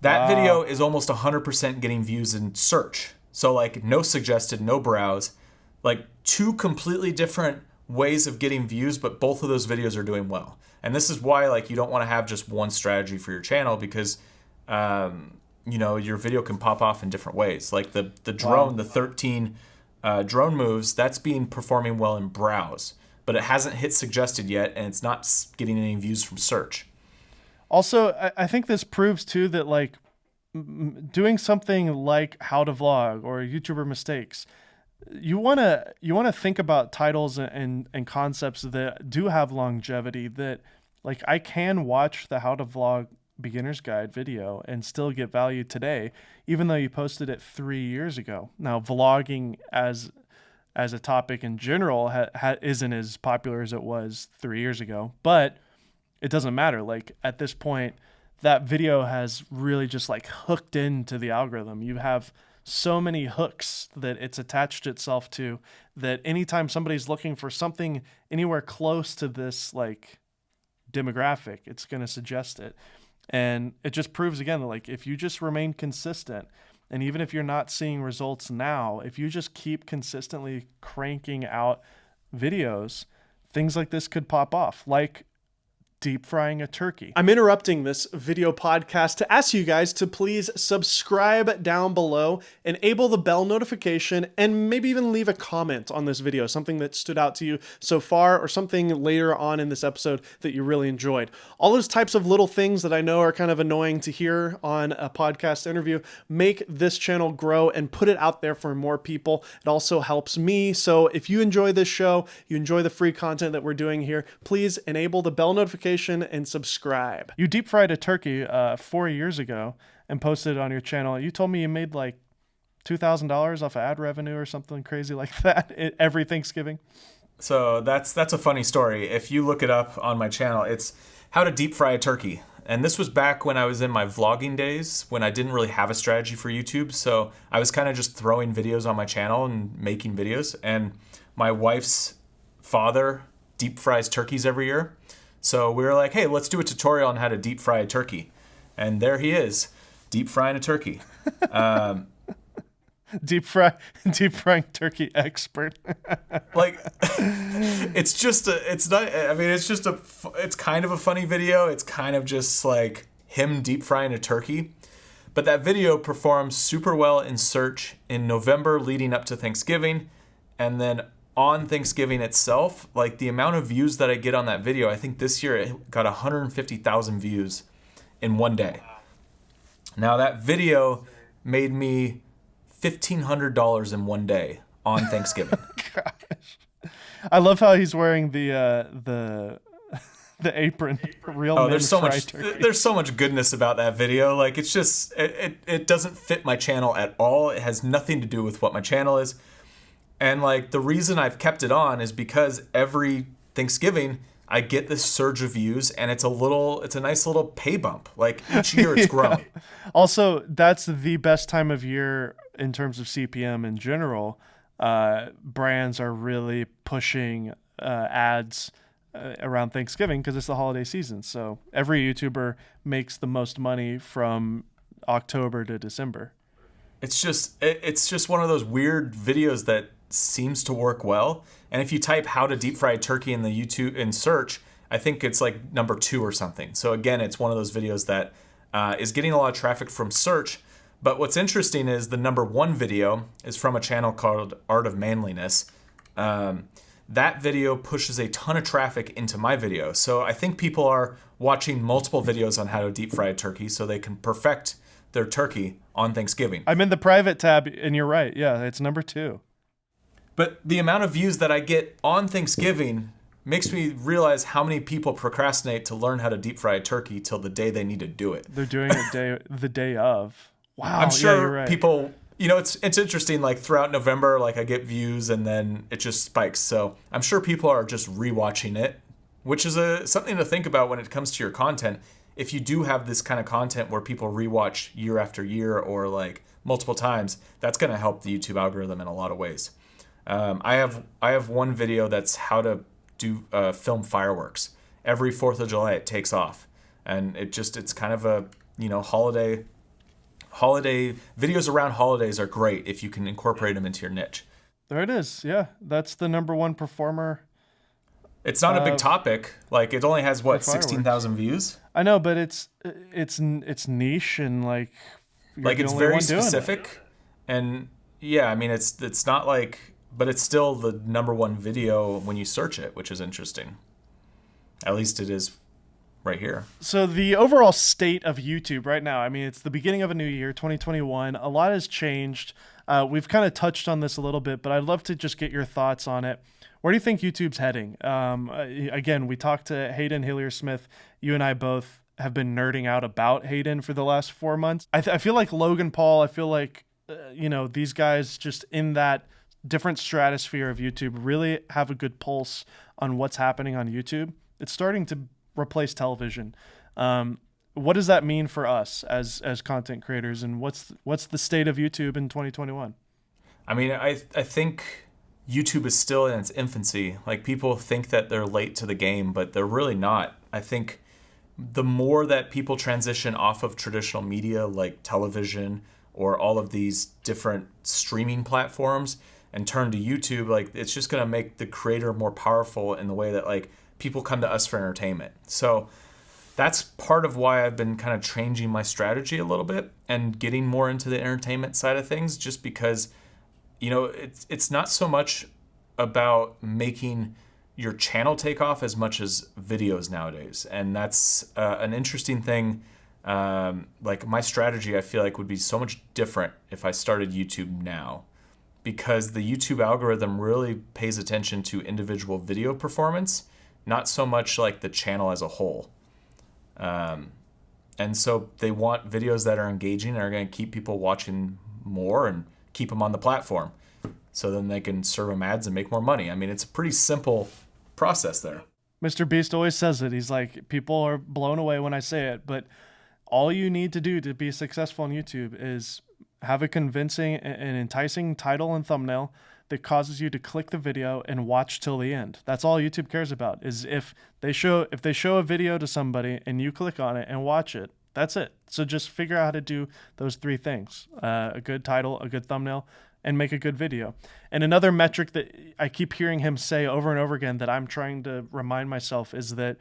That video is almost 100% getting views in search. So like no suggested, no browse, like two completely different ways of getting views, but both of those videos are doing well. And this is why like you don't want to have just one strategy for your channel, because your video can pop off in different ways. Like the drone, the 13 drone moves, that's performing well in browse, but it hasn't hit suggested yet, and it's not getting any views from search. Also, I think this proves too that like doing something like How to Vlog or YouTuber Mistakes, you wanna think about titles and concepts that do have longevity. That like I can watch the How to Vlog beginner's guide video and still get value today, even though you posted it 3 years ago. Now, vlogging as a topic in general isn't as popular as it was 3 years ago, but it doesn't matter. Like at this point, that video has really just like hooked into the algorithm. You have so many hooks that it's attached itself to, that anytime somebody's looking for something anywhere close to this like demographic, it's going to suggest it. And it just proves again that like if you just remain consistent, and even if you're not seeing results now, if you just keep consistently cranking out videos, things like this could pop off, like deep frying a turkey. I'm interrupting this video podcast to ask you guys to please subscribe down below, enable the bell notification, and maybe even leave a comment on this video, something that stood out to you so far or something later on in this episode that you really enjoyed. All those types of little things that I know are kind of annoying to hear on a podcast interview make this channel grow and put it out there for more people. It also helps me. So if you enjoy this show, you enjoy the free content that we're doing here, please enable the bell notification and subscribe. You deep fried a turkey 4 years ago and posted it on your channel. You told me you made like $2,000 off of ad revenue or something crazy like that every Thanksgiving. So that's a funny story. If you look it up on my channel, it's how to deep fry a turkey. And this was back when I was in my vlogging days, when I didn't really have a strategy for YouTube. So I was kind of just throwing videos on my channel and making videos. And my wife's father deep fries turkeys every year. So we were like, hey, let's do a tutorial on how to deep fry a turkey. And there he is, deep frying a turkey. Deep frying turkey expert. Like, it's kind of a funny video. It's kind of just like him deep frying a turkey. But that video performed super well in search in November leading up to Thanksgiving. And then on Thanksgiving itself, like the amount of views that I get on that video, I think this year it got 150,000 views in one day. Now that video made me $1,500 in one day on Thanksgiving. Gosh. I love how he's wearing the apron. Real there's so much goodness about that video. Like it's just it doesn't fit my channel at all. It has nothing to do with what my channel is. And like the reason I've kept it on is because every Thanksgiving I get this surge of views, and it's a nice little pay bump. Like each year it's grown. Also, that's the best time of year in terms of CPM in general. Brands are really pushing ads around Thanksgiving because it's the holiday season. So every YouTuber makes the most money from October to December. It's just one of those weird videos that seems to work well. And if you type how to deep fry turkey in the YouTube in search, I think it's like number 2 or something. So again, it's one of those videos that is getting a lot of traffic from search. But what's interesting is the number 1 video is from a channel called Art of Manliness. That video pushes a ton of traffic into my video. So I think people are watching multiple videos on how to deep fry a turkey so they can perfect their turkey on Thanksgiving. I'm in the private tab, and you're right. Yeah, it's number 2. But the amount of views that I get on Thanksgiving makes me realize how many people procrastinate to learn how to deep fry a turkey till the day they need to do it. They're doing it the day of. Wow. I'm sure you're right. people, it's interesting, like throughout November, like I get views and then it just spikes. So I'm sure people are just rewatching it, which is something to think about when it comes to your content. If you do have this kind of content where people rewatch year after year or like multiple times, that's going to help the YouTube algorithm in a lot of ways. I have one video that's how to do film fireworks. Every 4th of July it takes off, and it's kind of a holiday videos around holidays are great if you can incorporate them into your niche. There it is. Yeah, that's the number 1 performer. It's not a big topic. Like it only has 16,000 views. I know, but it's niche and like it's very specific. And yeah, I mean it's not like, but it's still the number 1 video when you search it, which is interesting. At least it is right here. So the overall state of YouTube right now, I mean, it's the beginning of a new year, 2021. A lot has changed. We've kind of touched on this a little bit, but I'd love to just get your thoughts on it. Where do you think YouTube's heading? Again, we talked to Hayden Hillier-Smith. You and I both have been nerding out about Hayden for the last 4 months. I feel like Logan Paul, I feel like, these guys just in that different stratosphere of YouTube really have a good pulse on what's happening on YouTube. It's starting to replace television. What does that mean for us as content creators, and what's the state of YouTube in 2021? I mean, I think YouTube is still in its infancy. Like people think that they're late to the game, but they're really not. I think the more that people transition off of traditional media like television or all of these different streaming platforms and turn to YouTube, like it's just going to make the creator more powerful in the way that like people come to us for entertainment. So that's part of why I've been kind of changing my strategy a little bit and getting more into the entertainment side of things, just because it's not so much about making your channel take off as much as videos nowadays. And that's an interesting thing. Like my strategy, I feel like would be so much different if I started YouTube now, because the YouTube algorithm really pays attention to individual video performance, not so much like the channel as a whole. And so they want videos that are engaging and are going to keep people watching more and keep them on the platform, so then they can serve them ads and make more money. I mean, it's a pretty simple process there. Mr. Beast always says it. He's like, people are blown away when I say it, but all you need to do to be successful on YouTube is have a convincing and enticing title and thumbnail that causes you to click the video and watch till the end. That's all YouTube cares about, is if they show a video to somebody and you click on it and watch it, that's it. So just figure out how to do those 3 things: a good title, a good thumbnail, and make a good video. And another metric that I keep hearing him say over and over again that I'm trying to remind myself is that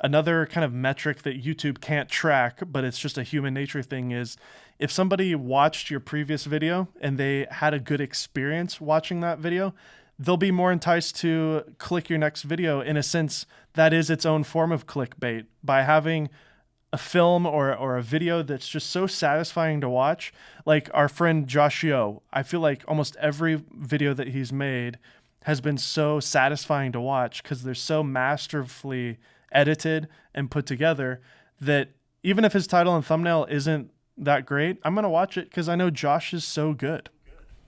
another kind of metric that YouTube can't track, but it's just a human nature thing, is if somebody watched your previous video and they had a good experience watching that video, they'll be more enticed to click your next video. In a sense, that is its own form of clickbait. By having a film or a video that's just so satisfying to watch, like our friend Josh Yo, I feel like almost every video that he's made has been so satisfying to watch because they're so masterfully edited and put together that even if his title and thumbnail isn't that great, I'm going to watch it because I know Josh is so good.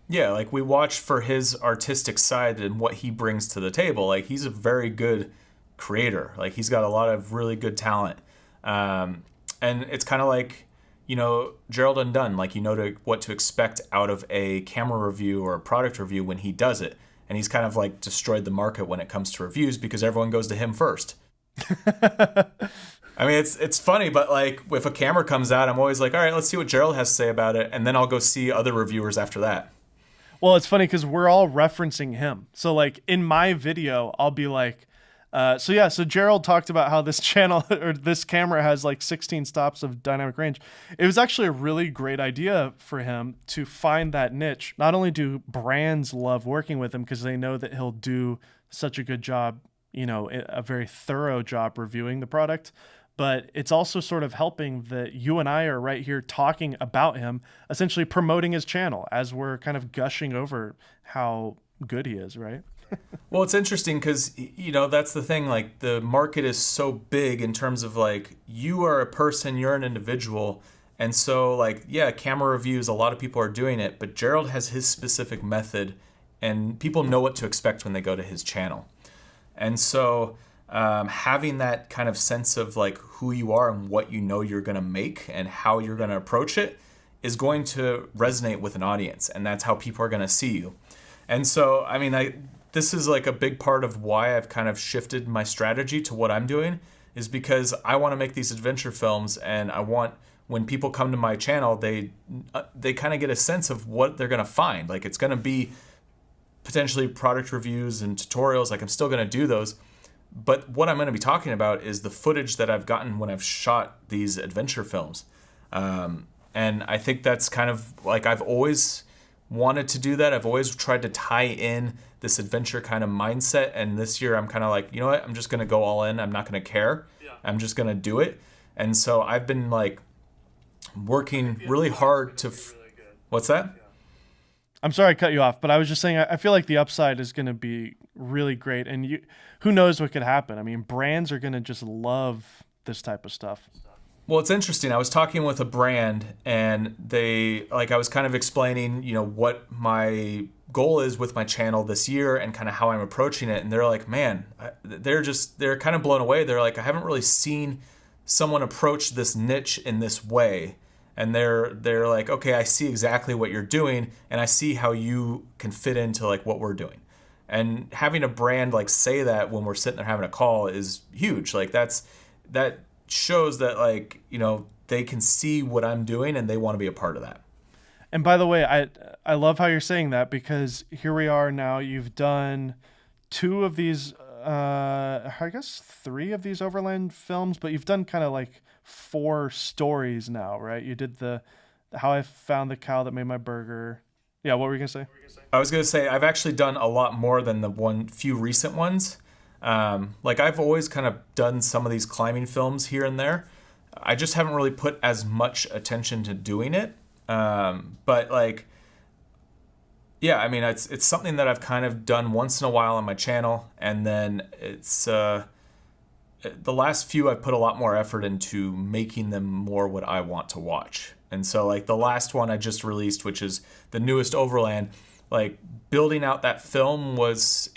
Yeah, like we watch for his artistic side and what he brings to the table. Like he's a very good creator. Like he's got a lot of really good talent. And it's kind of like, Gerald Undone, like what to expect out of a camera review or a product review when he does it. And he's kind of like destroyed the market when it comes to reviews because everyone goes to him first. I mean, it's funny, but like if a camera comes out, I'm always like, all right, let's see what Gerald has to say about it. And then I'll go see other reviewers after that. Well, it's funny because we're all referencing him. So like in my video, I'll be like, so Gerald talked about how this channel or this camera has like 16 stops of dynamic range. It was actually a really great idea for him to find that niche. Not only do brands love working with him because they know that he'll do such a good job, a very thorough job reviewing the product, but it's also sort of helping that you and I are right here talking about him, essentially promoting his channel as we're kind of gushing over how good he is, right? Well, it's interesting because, that's the thing. Like the market is so big in terms of like you are a person, you're an individual. And so like, yeah, camera reviews, a lot of people are doing it, but Gerald has his specific method and people know what to expect when they go to his channel. And so having that kind of sense of like who you are and what you're going to make and how you're going to approach it is going to resonate with an audience. And that's how people are going to see you. And so, I mean, this is like a big part of why I've kind of shifted my strategy to what I'm doing is because I want to make these adventure films and I want when people come to my channel, they kind of get a sense of what they're going to find. Like it's going to be potentially product reviews and tutorials. Like I'm still going to do those. But what I'm going to be talking about is the footage that I've gotten when I've shot these adventure films. And I think that's kind of like I've always wanted to do that. I've always tried to tie in this adventure kind of mindset. And this year I'm kind of like, you know what? I'm just going to go all in. I'm not going to care. Yeah. I'm just going to do it. And so I've been like working really hard to... What's that? Yeah. I'm sorry I cut you off, but I was just saying I feel like the upside is going to be really great. And who knows what could happen? I mean, brands are going to just love this type of stuff. Well, it's interesting. I was talking with a brand and I was kind of explaining, what my goal is with my channel this year and kind of how I'm approaching it. And they're like, man, they're kind of blown away. They're like, I haven't really seen someone approach this niche in this way. And they're like, okay, I see exactly what you're doing and I see how you can fit into like what we're doing. And having a brand like say that when we're sitting there having a call is huge. Like that shows that like, they can see what I'm doing and they want to be a part of that. And by the way, I love how you're saying that because here we are now. You've done 2 of these, I guess 3 of these overland films, but you've done kind of like 4 stories now, right? You did the how I found the cow that made my burger. Yeah, what were you gonna say? I was gonna say I've actually done a lot more than the few recent ones. Like I've always kind of done some of these climbing films here and there. I just haven't really put as much attention to doing it. But like, yeah, I mean, it's something that I've kind of done once in a while on my channel. And then it's, the last few I've put a lot more effort into making them more what I want to watch. And so like the last one I just released, which is the newest Overland, like building out that film was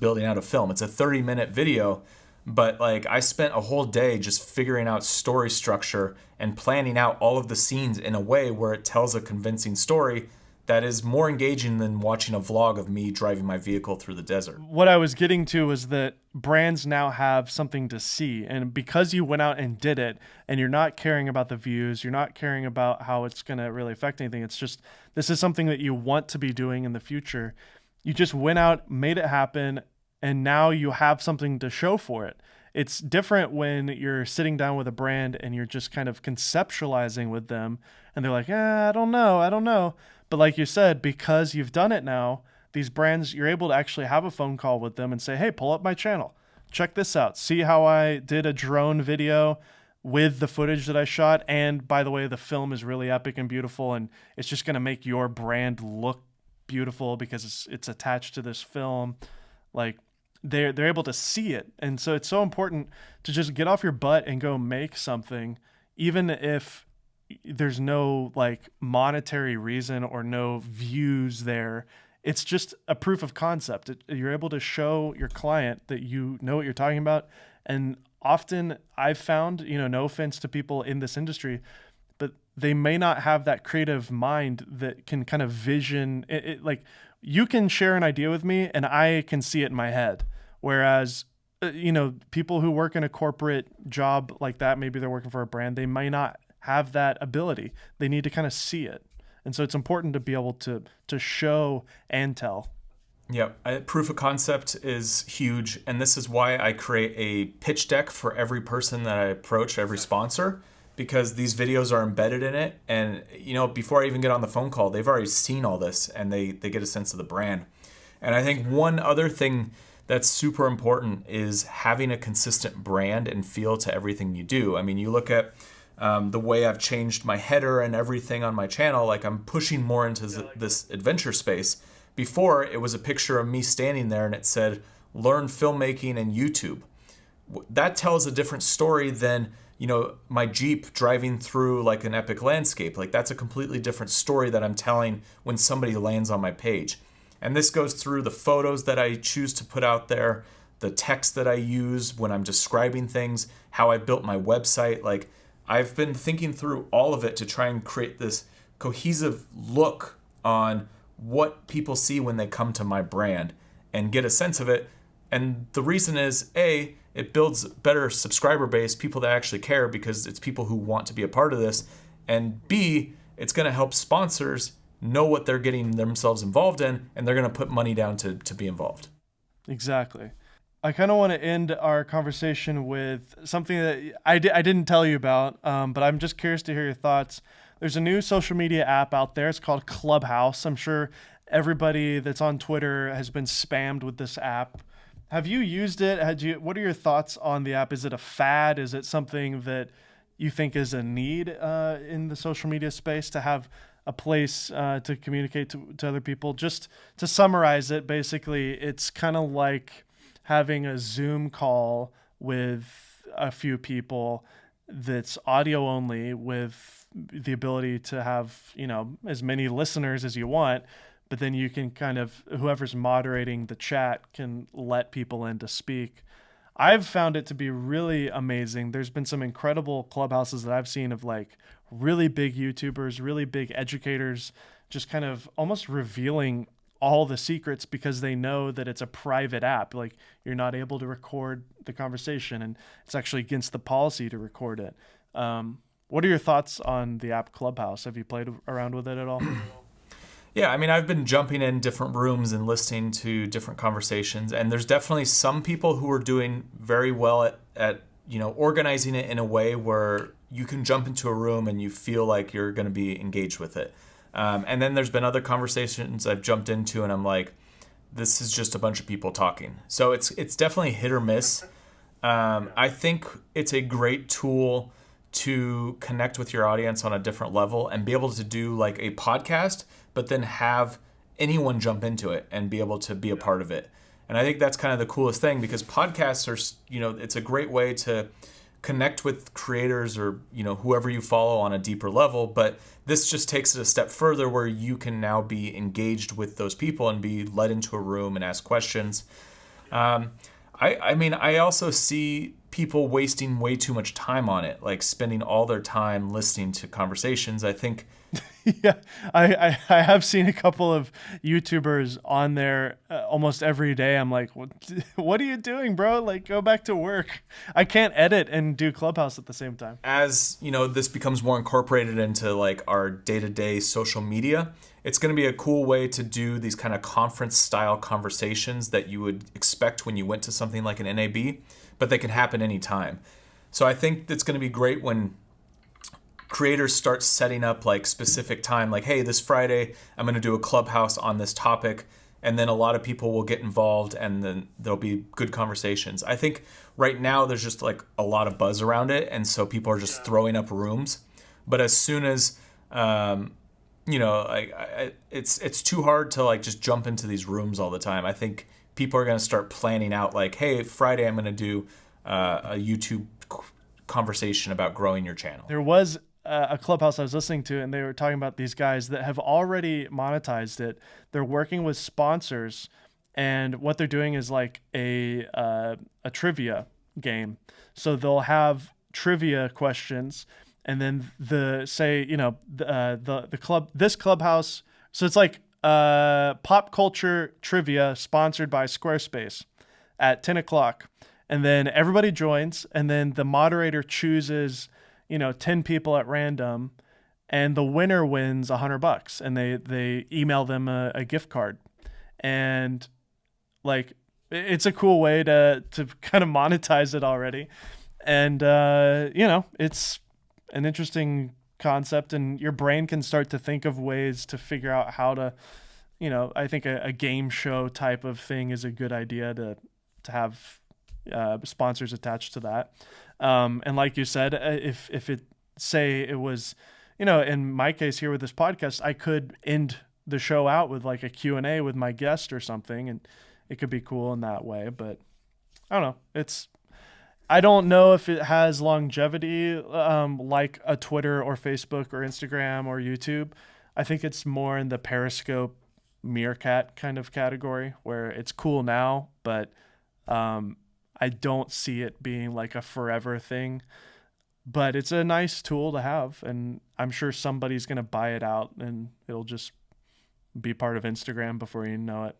building out a film. It's a 30-minute video, but like I spent a whole day just figuring out story structure and planning out all of the scenes in a way where it tells a convincing story that is more engaging than watching a vlog of me driving my vehicle through the desert. What I was getting to was that brands now have something to see. And because you went out and did it and you're not caring about the views, you're not caring about how it's going to really affect anything. It's just, this is something that you want to be doing in the future. You just went out, made it happen, and now you have something to show for it. It's different when you're sitting down with a brand and you're just kind of conceptualizing with them and they're like, I don't know. But like you said, because you've done it now, these brands, you're able to actually have a phone call with them and say, hey, pull up my channel. Check this out. See how I did a drone video with the footage that I shot. And by the way, the film is really epic and beautiful. And it's just going to make your brand look beautiful because it's attached to this film. Like they're able to see it. And so it's so important to just get off your butt and go make something, even if there's no like monetary reason or no views there. it's just a proof of concept. You're able to show your client that you know what you're talking about. And often I've found, no offense to people in this industry, but they may not have that creative mind that can kind of vision it. Like, you can share an idea with me and I can see it in my head. Whereas, people who work in a corporate job like that, maybe they're working for a brand, they might not have that ability. They need to kind of see it. And so it's important to be able to show and tell. Yep. Proof of concept is huge. And this is why I create a pitch deck for every person that I approach, every sponsor, because these videos are embedded in it. And, before I even get on the phone call, they've already seen all this and they get a sense of the brand. And I think one other thing that's super important is having a consistent brand and feel to everything you do. I mean, you look at the way I've changed my header and everything on my channel, like I'm pushing more into this adventure space. Before, it was a picture of me standing there and it said, learn filmmaking and YouTube. That tells a different story than, my Jeep driving through like an epic landscape. Like, that's a completely different story that I'm telling when somebody lands on my page. And this goes through the photos that I choose to put out there, the text that I use when I'm describing things, how I built my website. Like, I've been thinking through all of it to try and create this cohesive look on what people see when they come to my brand and get a sense of it. And the reason is, A, it builds better subscriber base, people that actually care because it's people who want to be a part of this. And B, it's going to help sponsors know what they're getting themselves involved in, and they're going to put money down to be involved. Exactly. I kind of want to end our conversation with something that I didn't tell you about, but I'm just curious to hear your thoughts. There's a new social media app out there. It's called Clubhouse. I'm sure everybody that's on Twitter has been spammed with this app. Have you used it? What are your thoughts on the app? Is it a fad? Is it something that you think is a need in the social media space to have a place to communicate to other people? Just to summarize it, basically, it's kind of like having a Zoom call with a few people that's audio only, with the ability to have, as many listeners as you want, but then you can kind of, whoever's moderating the chat can let people in to speak. I've found it to be really amazing. There's been some incredible clubhouses that I've seen of like really big YouTubers, really big educators, just kind of almost revealing all the secrets because they know that it's a private app. Like, you're not able to record the conversation and it's actually against the policy to record it. What are your thoughts on the app Clubhouse? Have you played around with it at all? Yeah, I mean, I've been jumping in different rooms and listening to different conversations, and there's definitely some people who are doing very well at organizing it in a way where you can jump into a room and you feel like you're going to be engaged with it. And then there's been other conversations I've jumped into and I'm like, this is just a bunch of people talking. So it's definitely hit or miss. I think it's a great tool to connect with your audience on a different level and be able to do like a podcast, but then have anyone jump into it and be able to be a part of it. And I think that's kind of the coolest thing, because podcasts are, it's a great way to connect with creators or, whoever you follow on a deeper level. But this just takes it a step further where you can now be engaged with those people and be led into a room and ask questions. I mean, I also see people wasting way too much time on it, like spending all their time listening to conversations. I think Yeah, I have seen a couple of YouTubers on there almost every day. I'm like, what are you doing, bro? Like, go back to work. I can't edit and do Clubhouse at the same time. As this becomes more incorporated into like our day-to-day social media, it's going to be a cool way to do these kind of conference style conversations that you would expect when you went to something like an NAB, but they can happen anytime. So I think it's going to be great when creators start setting up like specific time, like, hey, this Friday I'm going to do a Clubhouse on this topic, and then a lot of people will get involved and then there'll be good conversations. I think right now there's just like a lot of buzz around it, and so people are just throwing up rooms. But as soon as it's too hard to like just jump into these rooms all the time. I think people are going to start planning out like, hey, Friday I'm going to do a YouTube conversation about growing your channel. There was a Clubhouse I was listening to, and they were talking about these guys that have already monetized it. They're working with sponsors, and what they're doing is like a trivia game. So they'll have trivia questions, and then this Clubhouse. So it's like pop culture trivia sponsored by Squarespace at 10 o'clock. And then everybody joins, and then the moderator chooses, 10 people at random, and the winner wins $100, and they email them a gift card. And like, it's a cool way to kind of monetize it already. And, it's an interesting concept, and your brain can start to think of ways to figure out how to, I think a game show type of thing is a good idea to have sponsors attached to that. And like you said, if it was, in my case here with this podcast, I could end the show out with like a Q&A with my guest or something, and it could be cool in that way. But I don't know. I don't know if it has longevity like a Twitter or Facebook or Instagram or YouTube. I think it's more in the Periscope, Meerkat kind of category, where it's cool now, but I don't see it being like a forever thing. But it's a nice tool to have, and I'm sure somebody's going to buy it out, and it'll just be part of Instagram before you know it.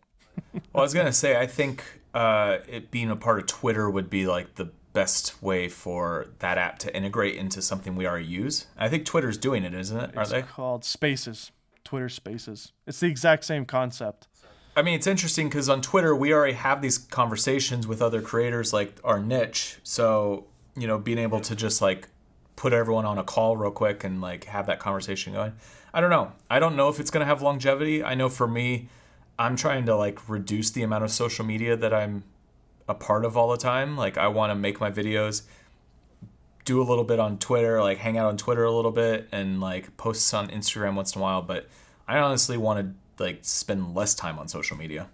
Well, I was going to say, I think it being a part of Twitter would be like the best way for that app to integrate into something we already use. I think Twitter's doing it, isn't it? Are they? It's called Spaces. Twitter Spaces. It's the exact same concept. I mean, it's interesting because on Twitter, we already have these conversations with other creators like our niche. So, being able to just like put everyone on a call real quick and like have that conversation going. I don't know. I don't know if it's going to have longevity. I know for me, I'm trying to like reduce the amount of social media that I'm a part of all the time. Like, I want to make my videos, do a little bit on Twitter, like hang out on Twitter a little bit, and like posts on Instagram once in a while. But I honestly want to like spend less time on social media.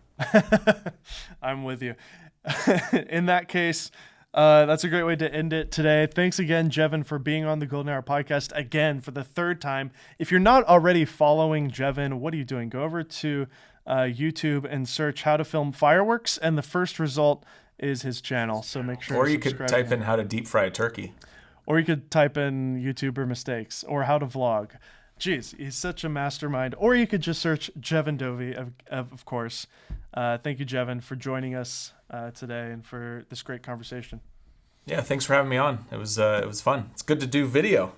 I'm with you. In that case, that's a great way to end it today. Thanks again, Jeven, for being on the Golden Hour podcast again for the third time. If you're not already following Jeven, what are you doing? Go over to YouTube and search how to film fireworks, and the first result is his channel. So make sure. Or you could type in how to deep fry a turkey. Or you could type in YouTuber mistakes or how to vlog. Jeez, he's such a mastermind. Or you could just search Jeven Dovey, of course. Thank you, Jeven, for joining us today and for this great conversation. Yeah, thanks for having me on. It was fun. It's good to do video.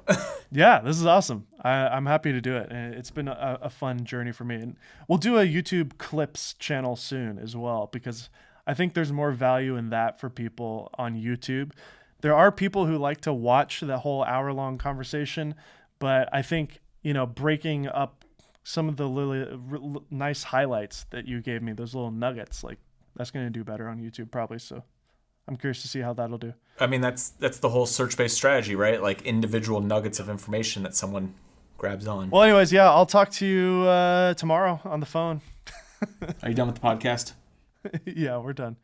Yeah, this is awesome. I'm happy to do it. It's been a fun journey for me. And we'll do a YouTube Clips channel soon as well, because I think there's more value in that for people on YouTube. There are people who like to watch the whole hour-long conversation, but I think, breaking up some of the nice highlights that you gave me, those little nuggets, like that's going to do better on YouTube probably. So I'm curious to see how that'll do. I mean, that's the whole search-based strategy, right? Like individual nuggets of information that someone grabs on. Well, anyways, yeah, I'll talk to you tomorrow on the phone. Are you done with the podcast? Yeah, we're done.